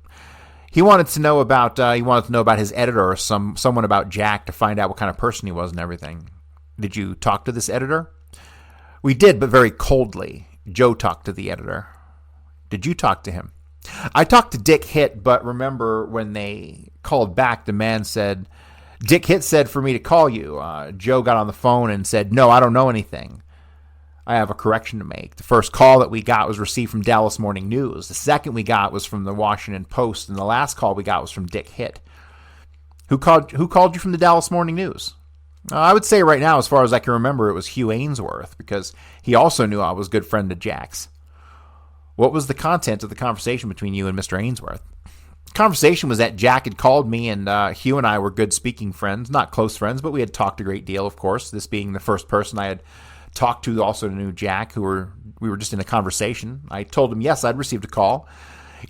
He wanted to know about his editor, or someone about Jack, to find out what kind of person he was and everything. Did you talk to this editor? We did, but very coldly. Joe talked to the editor. Did you talk to him? I talked to Dick Hitt, but remember when they called back, the man said, Dick Hitt said for me to call you. Joe got on the phone and said, no, I don't know anything. I have a correction to make. The first call that we got was received from Dallas Morning News. The second we got was from the Washington Post, and the last call we got was from Dick Hitt. Who called you from the Dallas Morning News? I would say right now, as far as I can remember, it was Hugh Ainsworth, because he also knew I was a good friend of Jack's. What was the content of the conversation between you and Mr. Ainsworth? The conversation was that Jack had called me, and Hugh and I were good speaking friends, not close friends, but we had talked a great deal, of course, this being the first person I had talked to also knew Jack, we were just in a conversation. I told him, yes, I'd received a call.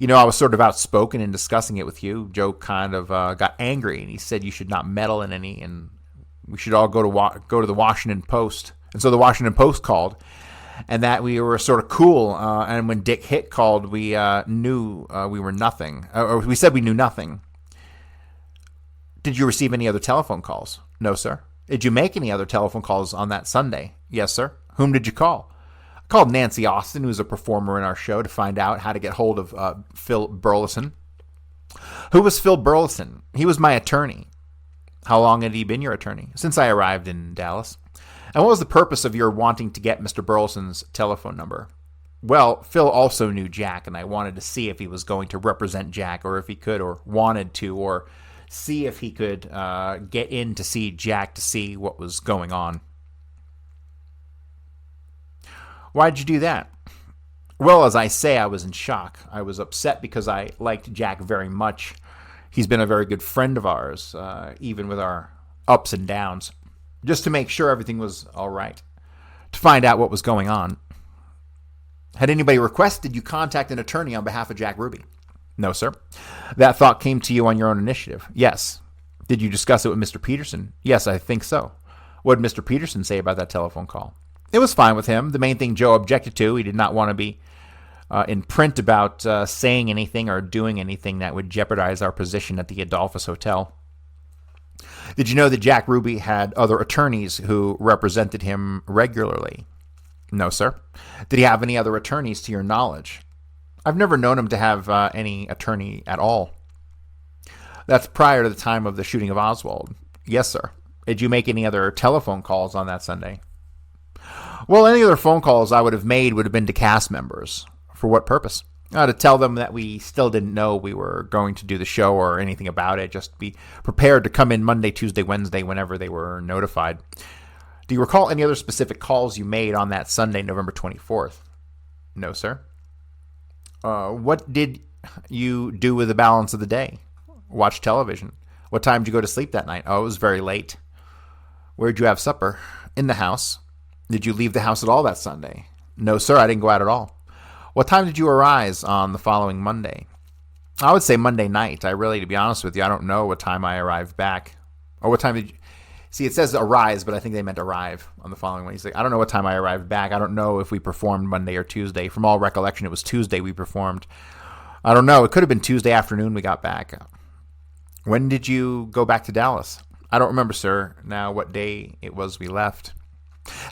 I was sort of outspoken in discussing it with you. Joe kind of got angry, and he said you should not meddle in any, and we should all go to the Washington Post. And so the Washington Post called, and that we were sort of cool. And when Dick Hitt called, we knew we were nothing. Or we said we knew nothing. Did you receive any other telephone calls? No, sir. Did you make any other telephone calls on that Sunday? Yes, sir. Whom did you call? I called Nancy Austin, who's a performer in our show, to find out how to get hold of Phil Burleson. Who was Phil Burleson? He was my attorney. How long had he been your attorney? Since I arrived in Dallas. And what was the purpose of your wanting to get Mr. Burleson's telephone number? Well, Phil also knew Jack, and I wanted to see if he was going to represent Jack, or if he could, or wanted to, or see if he could get in to see Jack to see what was going on. Why'd you do that? Well, as I say, I was in shock. I was upset because I liked Jack very much. He's been a very good friend of ours, even with our ups and downs, just to make sure everything was all right, to find out what was going on. Had anybody requested you contact an attorney on behalf of Jack Ruby? No, sir. That thought came to you on your own initiative? Yes. Did you discuss it with Mr. Peterson? Yes, I think so. What did Mr. Peterson say about that telephone call? It was fine with him. The main thing Joe objected to, he did not want to be in print about saying anything or doing anything that would jeopardize our position at the Adolphus Hotel. Did you know that Jack Ruby had other attorneys who represented him regularly? No, sir. Did he have any other attorneys to your knowledge? I've never known him to have any attorney at all. That's prior to the time of the shooting of Oswald. Yes, sir. Did you make any other telephone calls on that Sunday? Well, any other phone calls I would have made would have been to cast members. For what purpose? To tell them that we still didn't know we were going to do the show or anything about it. Just be prepared to come in Monday, Tuesday, Wednesday, whenever they were notified. Do you recall any other specific calls you made on that Sunday, November 24th? No, sir. What did you do with the balance of the day? Watch television. What time did you go to sleep that night? Oh, it was very late. Where did you have supper? In the house. Did you leave the house at all that Sunday? No, sir, I didn't go out at all. What time did you arise on the following Monday? I would say Monday night. To be honest with you, I don't know what time I arrived back. Or what time did you... See, it says arise, but I think they meant arrive on the following Wednesday. I don't know what time I arrived back. I don't know if we performed Monday or Tuesday. From all recollection, it was Tuesday we performed. I don't know. It could have been Tuesday afternoon we got back. When did you go back to Dallas? I don't remember, sir, now what day it was we left.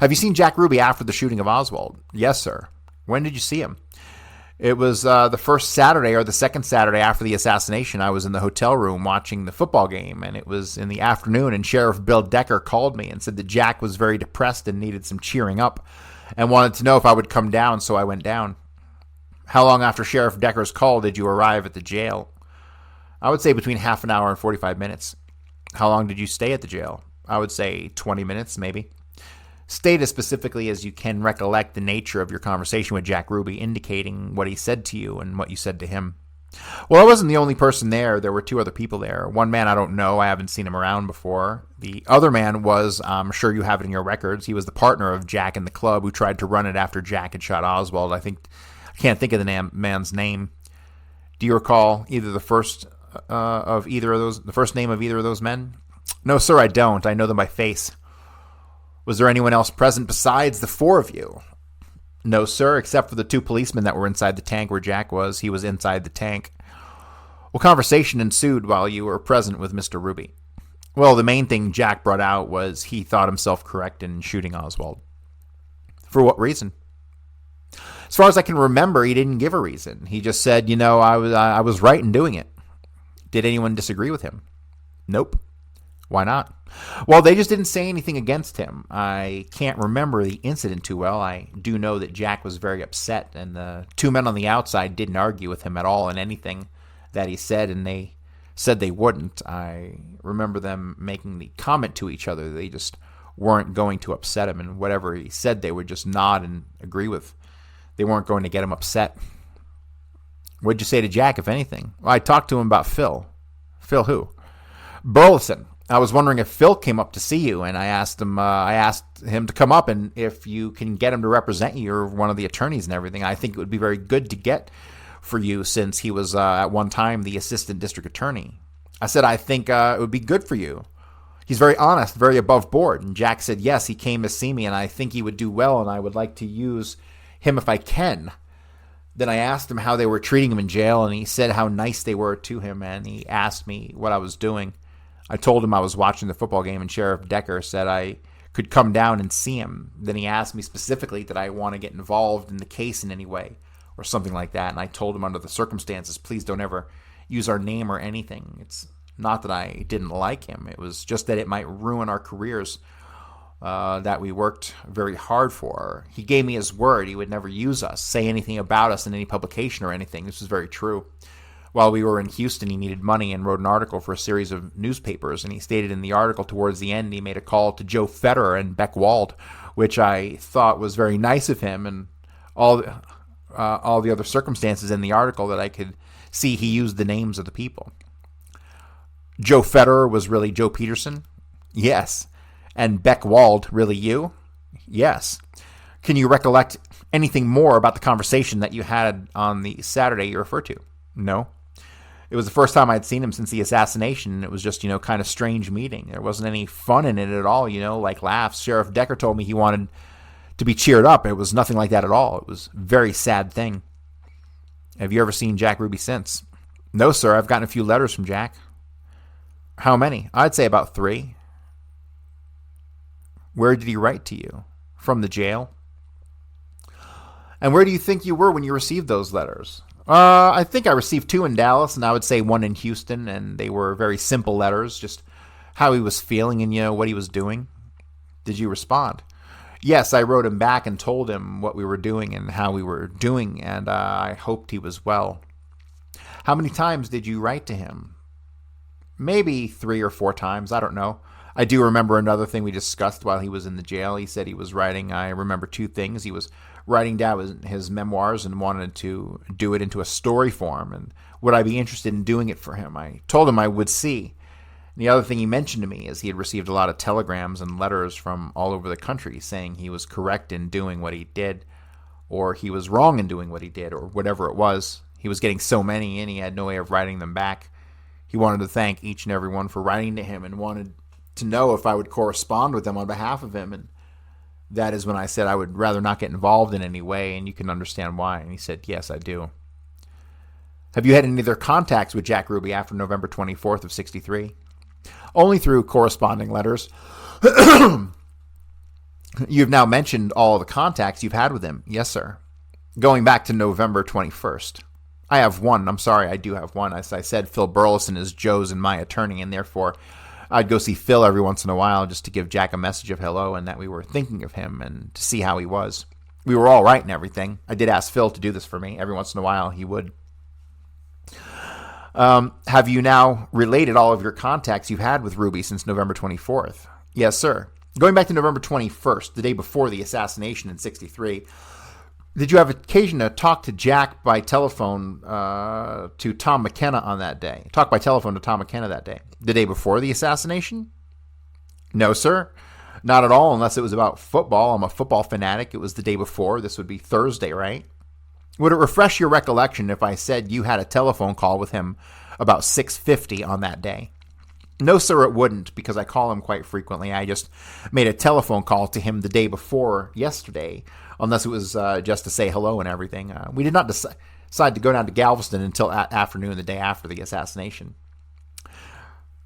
Have you seen Jack Ruby after the shooting of Oswald? Yes, sir. When did you see him? It was the first Saturday or the second Saturday after the assassination. I was in the hotel room watching the football game, and it was in the afternoon, and Sheriff Bill Decker called me and said that Jack was very depressed and needed some cheering up and wanted to know if I would come down, so I went down. How long after Sheriff Decker's call did you arrive at the jail? I would say between half an hour and 45 minutes. How long did you stay at the jail? I would say 20 minutes, maybe. State as specifically as you can recollect the nature of your conversation with Jack Ruby, indicating what he said to you and what you said to him. Well, I wasn't the only person there. There were two other people there. One man I don't know. I haven't seen him around before. The other man was, I'm sure you have it in your records, he was the partner of Jack in the club who tried to run it after Jack had shot Oswald. I can't think of the man's name. Do you recall either the first name of either of those men? No, sir, I don't. I know them by face. Was there anyone else present besides the four of you? No, sir, except for the two policemen that were inside the tank where Jack was. He was inside the tank. What conversation ensued while you were present with Mr. Ruby? Well, the main thing Jack brought out was he thought himself correct in shooting Oswald. For what reason? As far as I can remember, he didn't give a reason. He just said, I was right in doing it. Did anyone disagree with him? Nope. Why not? Well, they just didn't say anything against him. I can't remember the incident too well. I do know that Jack was very upset, and the two men on the outside didn't argue with him at all in anything that he said, and they said they wouldn't. I remember them making the comment to each other. They just weren't going to upset him, and whatever he said, they would just nod and agree with. They weren't going to get him upset. What'd you say to Jack, if anything? Well, I talked to him about Phil. Phil who? Burleson. I was wondering if Phil came up to see you, and I asked him to come up, and if you can get him to represent you, you're one of the attorneys and everything. I think it would be very good to get for you, since he was at one time the assistant district attorney. I said, I think it would be good for you. He's very honest, very above board. And Jack said, yes, he came to see me, and I think he would do well, and I would like to use him if I can. Then I asked him how they were treating him in jail, and he said how nice they were to him, and he asked me what I was doing. I told him I was watching the football game, and Sheriff Decker said I could come down and see him. Then he asked me specifically, did I want to get involved in the case in any way or something like that. And I told him under the circumstances, please don't ever use our name or anything. It's not that I didn't like him. It was just that it might ruin our careers that we worked very hard for. He gave me his word he would never use us, say anything about us in any publication or anything. This is very true. While we were in Houston, he needed money and wrote an article for a series of newspapers, and he stated in the article towards the end he made a call to Joe Federer and Breck, which I thought was very nice of him, and all the other circumstances in the article that I could see he used the names of the people. Joe Federer was really Joe Peterson? Yes. And Breck really you? Yes. Can you recollect anything more about the conversation that you had on the Saturday you refer to? No. It was the first time I'd seen him since the assassination, and it was just, kind of strange meeting. There wasn't any fun in it at all, like laughs. Sheriff Decker told me he wanted to be cheered up. It was nothing like that at all. It was a very sad thing. Have you ever seen Jack Ruby since? No, sir. I've gotten a few letters from Jack. How many? I'd say about 3. Where did he write to you? From the jail? And where do you think you were when you received those letters? I think I received 2 in Dallas, and I would say 1 in Houston, and they were very simple letters, just how he was feeling and, what he was doing. Did you respond? Yes, I wrote him back and told him what we were doing and how we were doing, and I hoped he was well. How many times did you write to him? Maybe 3 or 4 times, I don't know. I do remember another thing we discussed while he was in the jail. He said he was writing, I remember 2 things. He was writing down his memoirs and wanted to do it into a story form, and would I be interested in doing it for him? I told him I would see. And the other thing he mentioned to me is he had received a lot of telegrams and letters from all over the country saying he was correct in doing what he did, or he was wrong in doing what he did, or whatever it was. He was getting so many, and he had no way of writing them back. He wanted to thank each and every one for writing to him and wanted to know if I would correspond with them on behalf of him, and that is when I said I would rather not get involved in any way, and you can understand why. And he said, yes, I do. Have you had any other contacts with Jack Ruby after November 24th of 63? Only through corresponding letters. You've now mentioned all the contacts you've had with him. Yes, sir. Going back to November 21st. I have one. I'm sorry, I do have one. As I said, Phil Burleson is Joe's and my attorney, and therefore I'd go see Phil every once in a while just to give Jack a message of hello and that we were thinking of him and to see how he was. We were all right and everything. I did ask Phil to do this for me. Every once in a while he would. Have you now related all of your contacts you've had with Ruby since November 24th? Yes, sir. Going back to November 21st, the day before the assassination in 63, did you have occasion to talk to Jack by telephone to Tom McKenna on that day? Talk by telephone to Tom McKenna that day. The day before the assassination? No, sir. Not at all, unless it was about football. I'm a football fanatic. It was the day before. This would be Thursday, right? Would it refresh your recollection if I said you had a telephone call with him about 6:50 on that day? No, sir, it wouldn't, because I call him quite frequently. I just made a telephone call to him the day before yesterday, unless it was just to say hello and everything. We did not decide to go down to Galveston until afternoon, the day after the assassination.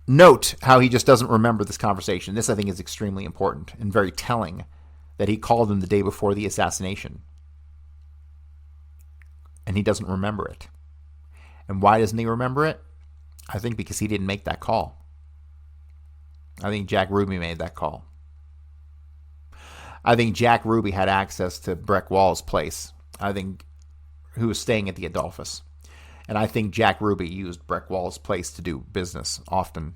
Note how he just doesn't remember this conversation. This, I think, is extremely important and very telling that he called him the day before the assassination. And he doesn't remember it. And why doesn't he remember it? I think because he didn't make that call. I think Jack Ruby made that call. I think Jack Ruby had access to Breck place. I think who was staying at the Adolphus. And I think Jack Ruby used Breck place to do business often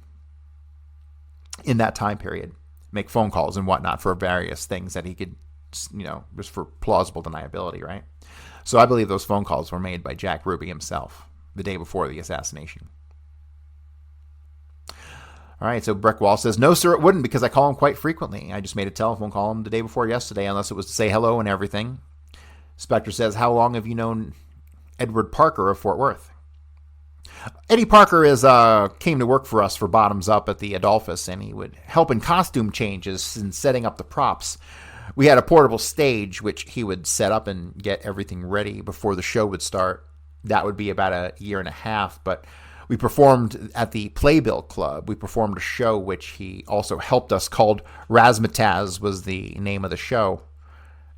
in that time period. Make phone calls and whatnot for various things that he could, just for plausible deniability, right? So I believe those phone calls were made by Jack Ruby himself the day before the assassination. All right, so Breck says, no, sir, it wouldn't, because I call him quite frequently. I just made a telephone call him the day before yesterday, unless it was to say hello and everything. Spectre says, how long have you known Edward Parker of Fort Worth? Eddie Parker came to work for us for Bottoms Up at the Adolphus, and he would help in costume changes and setting up the props. We had a portable stage, which he would set up and get everything ready before the show would start. That would be about a year and a half, but We performed at the Playbill Club. We performed a show which he also helped us called Razzmatazz was the name of the show.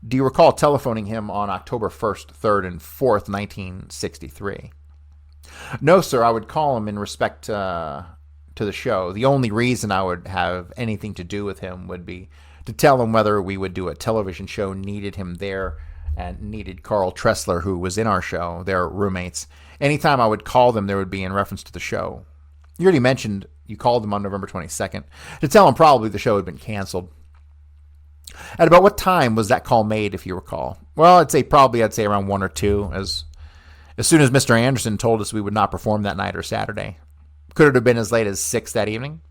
Do you recall telephoning him on October 1st, 3rd, and 4th, 1963? No, sir. I would call him in respect to the show. The only reason I would have anything to do with him would be to tell him whether we would do a television show, needed him there, and needed Carl Tressler, who was in our show. They're roommates. Anytime I would call them, there would be in reference to the show. You already mentioned you called them on November 22nd to tell them probably the show had been canceled. At about what time was that call made, if you recall? Well, I'd say around 1 or 2, as soon as Mr. Anderson told us we would not perform that night or Saturday. Could it have been as late as 6 that evening?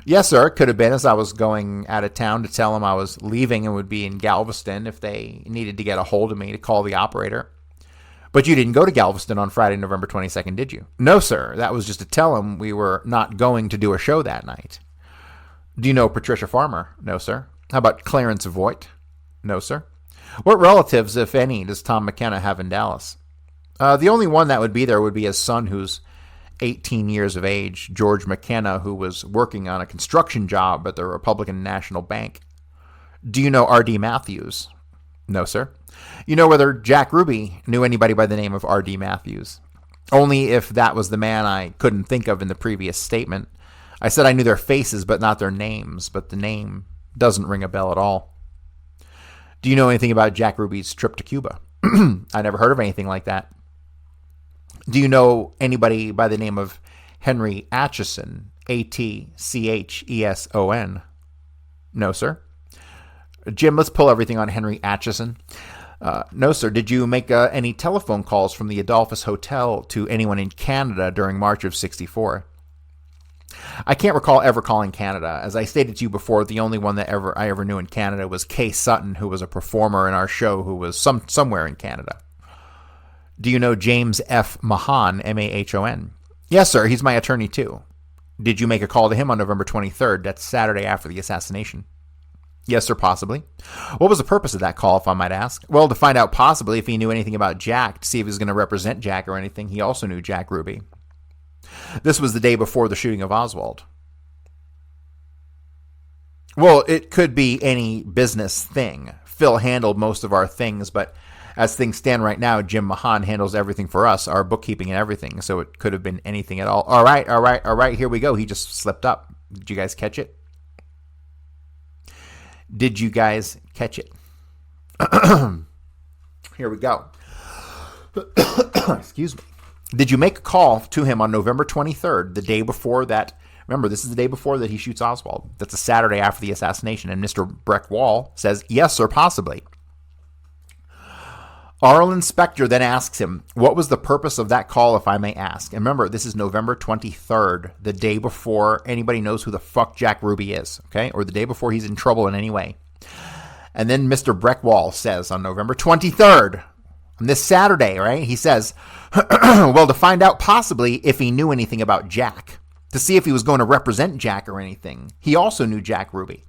Yes, sir. It could have been, as I was going out of town to tell them I was leaving and would be in Galveston if they needed to get a hold of me to call the operator. But you didn't go to Galveston on Friday, November 22nd, did you? No, sir. That was just to tell them we were not going to do a show that night. Do you know Patricia Farmer? No, sir. How about Clarence Voigt? No, sir. What relatives, if any, does Tom McKenna have in Dallas? The only one that would be there would be his son, who's 18 years of age, George McKenna, who was working on a construction job at the Republican National Bank. Do you know R.D. Matthews? No, sir. You know whether Jack Ruby knew anybody by the name of R.D. Matthews? Only if that was the man I couldn't think of in the previous statement. I said I knew their faces, but not their names, but the name doesn't ring a bell at all. Do you know anything about Jack Ruby's trip to Cuba? I never heard of anything like that. Do you know anybody by the name of Henry Atchison? Atcheson? No, sir. Jim, let's pull everything on Henry Atchison. No, sir. Did you make any telephone calls from the Adolphus Hotel to anyone in Canada during March of 64? I can't recall ever calling Canada. As I stated to you before, the only one that I ever knew in Canada was Kay Sutton, who was a performer in our show who was somewhere in Canada. Do you know James F. Mahon, M-A-H-O-N? Yes, sir. He's my attorney, too. Did you make a call to him on November 23rd? That's Saturday after the assassination. Yes, sir, possibly. What was the purpose of that call, if I might ask? Well, to find out possibly if he knew anything about Jack, to see if he was going to represent Jack or anything. He also knew Jack Ruby. This was the day before the shooting of Oswald. Well, it could be any business thing. Phil handled most of our things, but as things stand right now, Jim Mahon handles everything for us, our bookkeeping and everything, so it could have been anything at all. All right, here we go. He just slipped up. Did you guys catch it? Did you guys catch it? Here we go. Excuse me. Did you make a call to him on November 23rd, the day before that? Remember, this is the day before that he shoots Oswald. That's a Saturday after the assassination. And Mr. Breck Wall says, yes, sir, possibly. Arlen Spector then asks him, what was the purpose of that call, if I may ask? And remember, this is November 23rd, the day before anybody knows who the fuck Jack Ruby is, okay? Or the day before he's in trouble in any way. And then Mr. Breck Wall says on November 23rd, on this Saturday, right? He says, well, to find out possibly if he knew anything about Jack, to see if he was going to represent Jack or anything. He also knew Jack Ruby.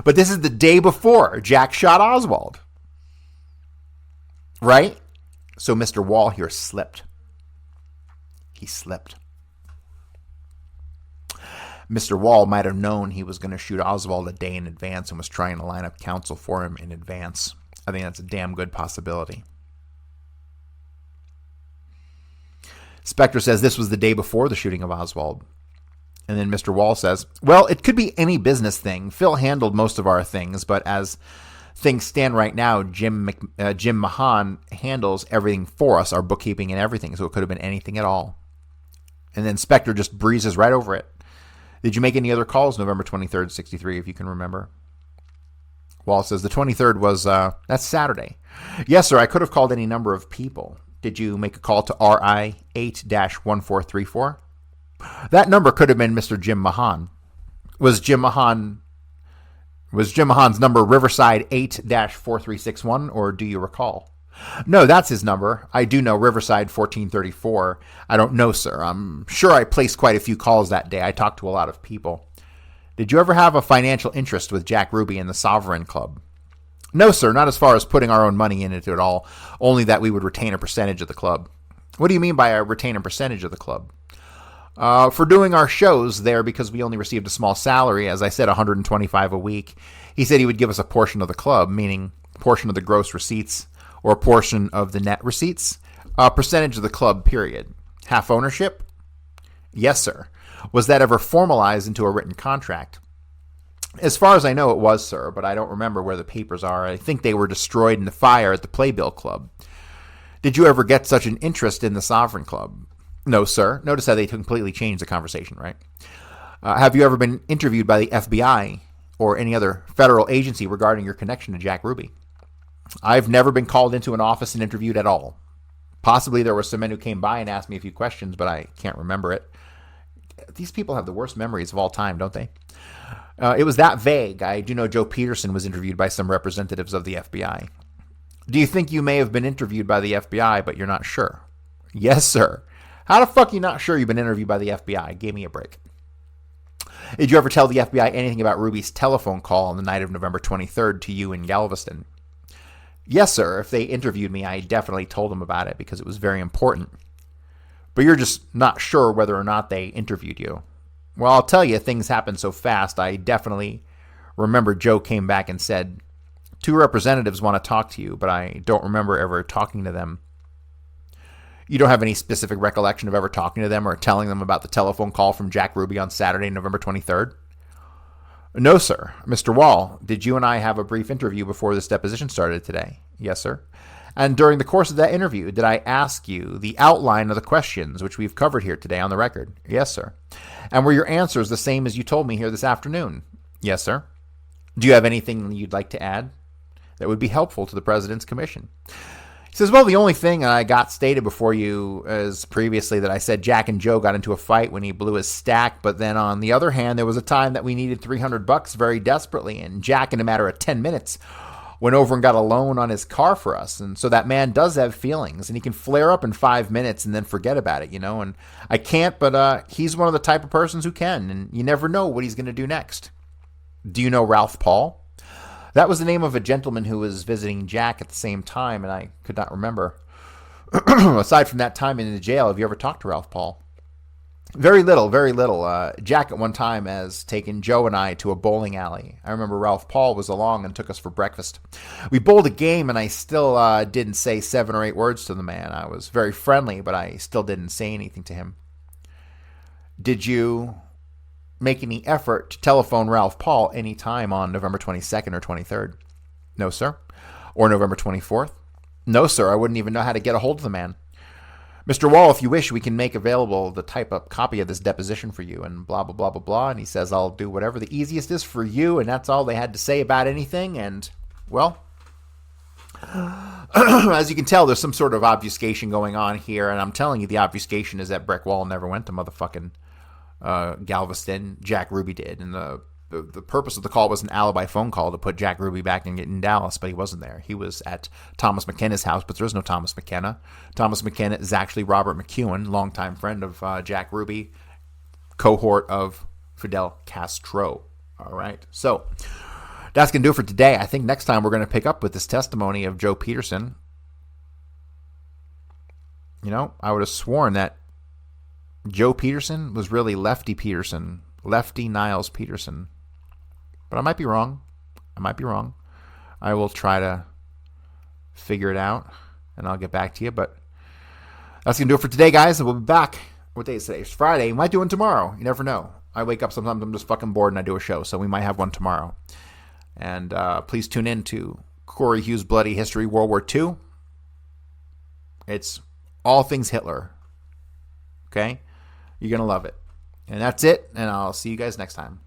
But this is the day before Jack shot Oswald. Right? So Mr. Wall here slipped. He slipped. Mr. Wall might have known he was going to shoot Oswald a day in advance and was trying to line up counsel for him in advance. I think that's a damn good possibility. Spector says this was the day before the shooting of Oswald. And then Mr. Wall says, well, it could be any business thing. Phil handled most of our things, but as things stand right now, Jim Mahon handles everything for us, our bookkeeping and everything, so it could have been anything at all. And then Spector just breezes right over it. Did you make any other calls November 23rd, 63, if you can remember? Wall says the 23rd was, that's Saturday. Yes, sir, I could have called any number of people. Did you make a call to RI 8-1434? That number could have been Mr. Jim Mahon. Was Jim Mahon's number Riverside 8-4361, or do you recall? No, that's his number. I do know Riverside 1434. I don't know, sir. I'm sure I placed quite a few calls that day. I talked to a lot of people. Did you ever have a financial interest with Jack Ruby and the Sovereign Club? No, sir, not as far as putting our own money in it at all, only that we would retain a percentage of the club. What do you mean by I retain a percentage of the club? For doing our shows there, because we only received a small salary, as I said, $125 a week. He said he would give us a portion of the club, meaning a portion of the gross receipts or a portion of the net receipts. A percentage of the club, period. Half ownership? Yes, sir. Was that ever formalized into a written contract? As far as I know, it was, sir, but I don't remember where the papers are. I think they were destroyed in the fire at the Playbill Club. Did you ever get such an interest in the Sovereign Club? No, sir. Notice how they completely changed the conversation, right? Have you ever been interviewed by the FBI or any other federal agency regarding your connection to Jack Ruby? I've never been called into an office and interviewed at all. Possibly there were some men who came by and asked me a few questions, but I can't remember it. These people have the worst memories of all time, don't they? It was that vague. I do know Joe Peterson was interviewed by some representatives of the FBI. Do you think you may have been interviewed by the FBI, but you're not sure? Yes, sir. How the fuck are you not sure you've been interviewed by the FBI? Give me a break. Did you ever tell the FBI anything about Ruby's telephone call on the night of November 23rd to you in Galveston? Yes, sir. If they interviewed me, I definitely told them about it because it was very important. But you're just not sure whether or not they interviewed you. Well, I'll tell you, things happen so fast. I definitely remember Joe came back and said, 2 representatives want to talk to you, but I don't remember ever talking to them. You don't have any specific recollection of ever talking to them or telling them about the telephone call from Jack Ruby on Saturday, November 23rd? No, sir. Mr. Wall, did you and I have a brief interview before this deposition started today? Yes, sir. And during the course of that interview, did I ask you the outline of the questions which we've covered here today on the record? Yes, sir. And were your answers the same as you told me here this afternoon? Yes, sir. Do you have anything you'd like to add that would be helpful to the President's Commission? He says, well, the only thing I got stated before you is previously that I said Jack and Joe got into a fight when he blew his stack, but then on the other hand, there was a time that we needed $300 very desperately, and Jack, in a matter of 10 minutes, went over and got a loan on his car for us. And so that man does have feelings, and he can flare up in 5 minutes and then forget about it, you know, and I can't, but he's one of the type of persons who can, and you never know what he's going to do next. Do you know Ralph Paul? That was the name of a gentleman who was visiting Jack at the same time, and I could not remember. Aside from that time in the jail, have you ever talked to Ralph Paul? Very little, very little. Jack at one time has taken Joe and I to a bowling alley. I remember Ralph Paul was along and took us for breakfast. We bowled a game, and I still didn't say 7 or 8 words to the man. I was very friendly, but I still didn't say anything to him. Did you make any effort to telephone Ralph Paul any time on November 22nd or 23rd? No, sir. Or November 24th? No, sir. I wouldn't even know how to get a hold of the man. Mr. Wall, if you wish, we can make available the type-up copy of this deposition for you, and blah, blah, blah, blah, blah. And he says, I'll do whatever the easiest is for you, and that's all they had to say about anything. And, well, as you can tell, there's some sort of obfuscation going on here, and I'm telling you, the obfuscation is that Breck Wall never went to motherfucking Galveston. Jack Ruby did, and the purpose of the call was an alibi phone call to put Jack Ruby back in Dallas, but he wasn't there. He was at Thomas McKenna's house, but there is no Thomas McKenna. Thomas McKenna is actually Robert McEwen, longtime friend of Jack Ruby, cohort of Fidel Castro. All right, so that's going to do it for today. I think next time we're going to pick up with this testimony of Joe Peterson. You know, I would have sworn that Joe Peterson was really Lefty Peterson, Lefty Niles Peterson. But I might be wrong. I will try to figure it out, and I'll get back to you. But that's going to do it for today, guys. And we'll be back. What day is today? It's Friday. We might do one tomorrow. You never know. I wake up sometimes, I'm just fucking bored, and I do a show. So we might have one tomorrow. And please tune in to Corey Hughes' Bloody History, World War II. It's all things Hitler. Okay? You're going to love it. And that's it, and I'll see you guys next time.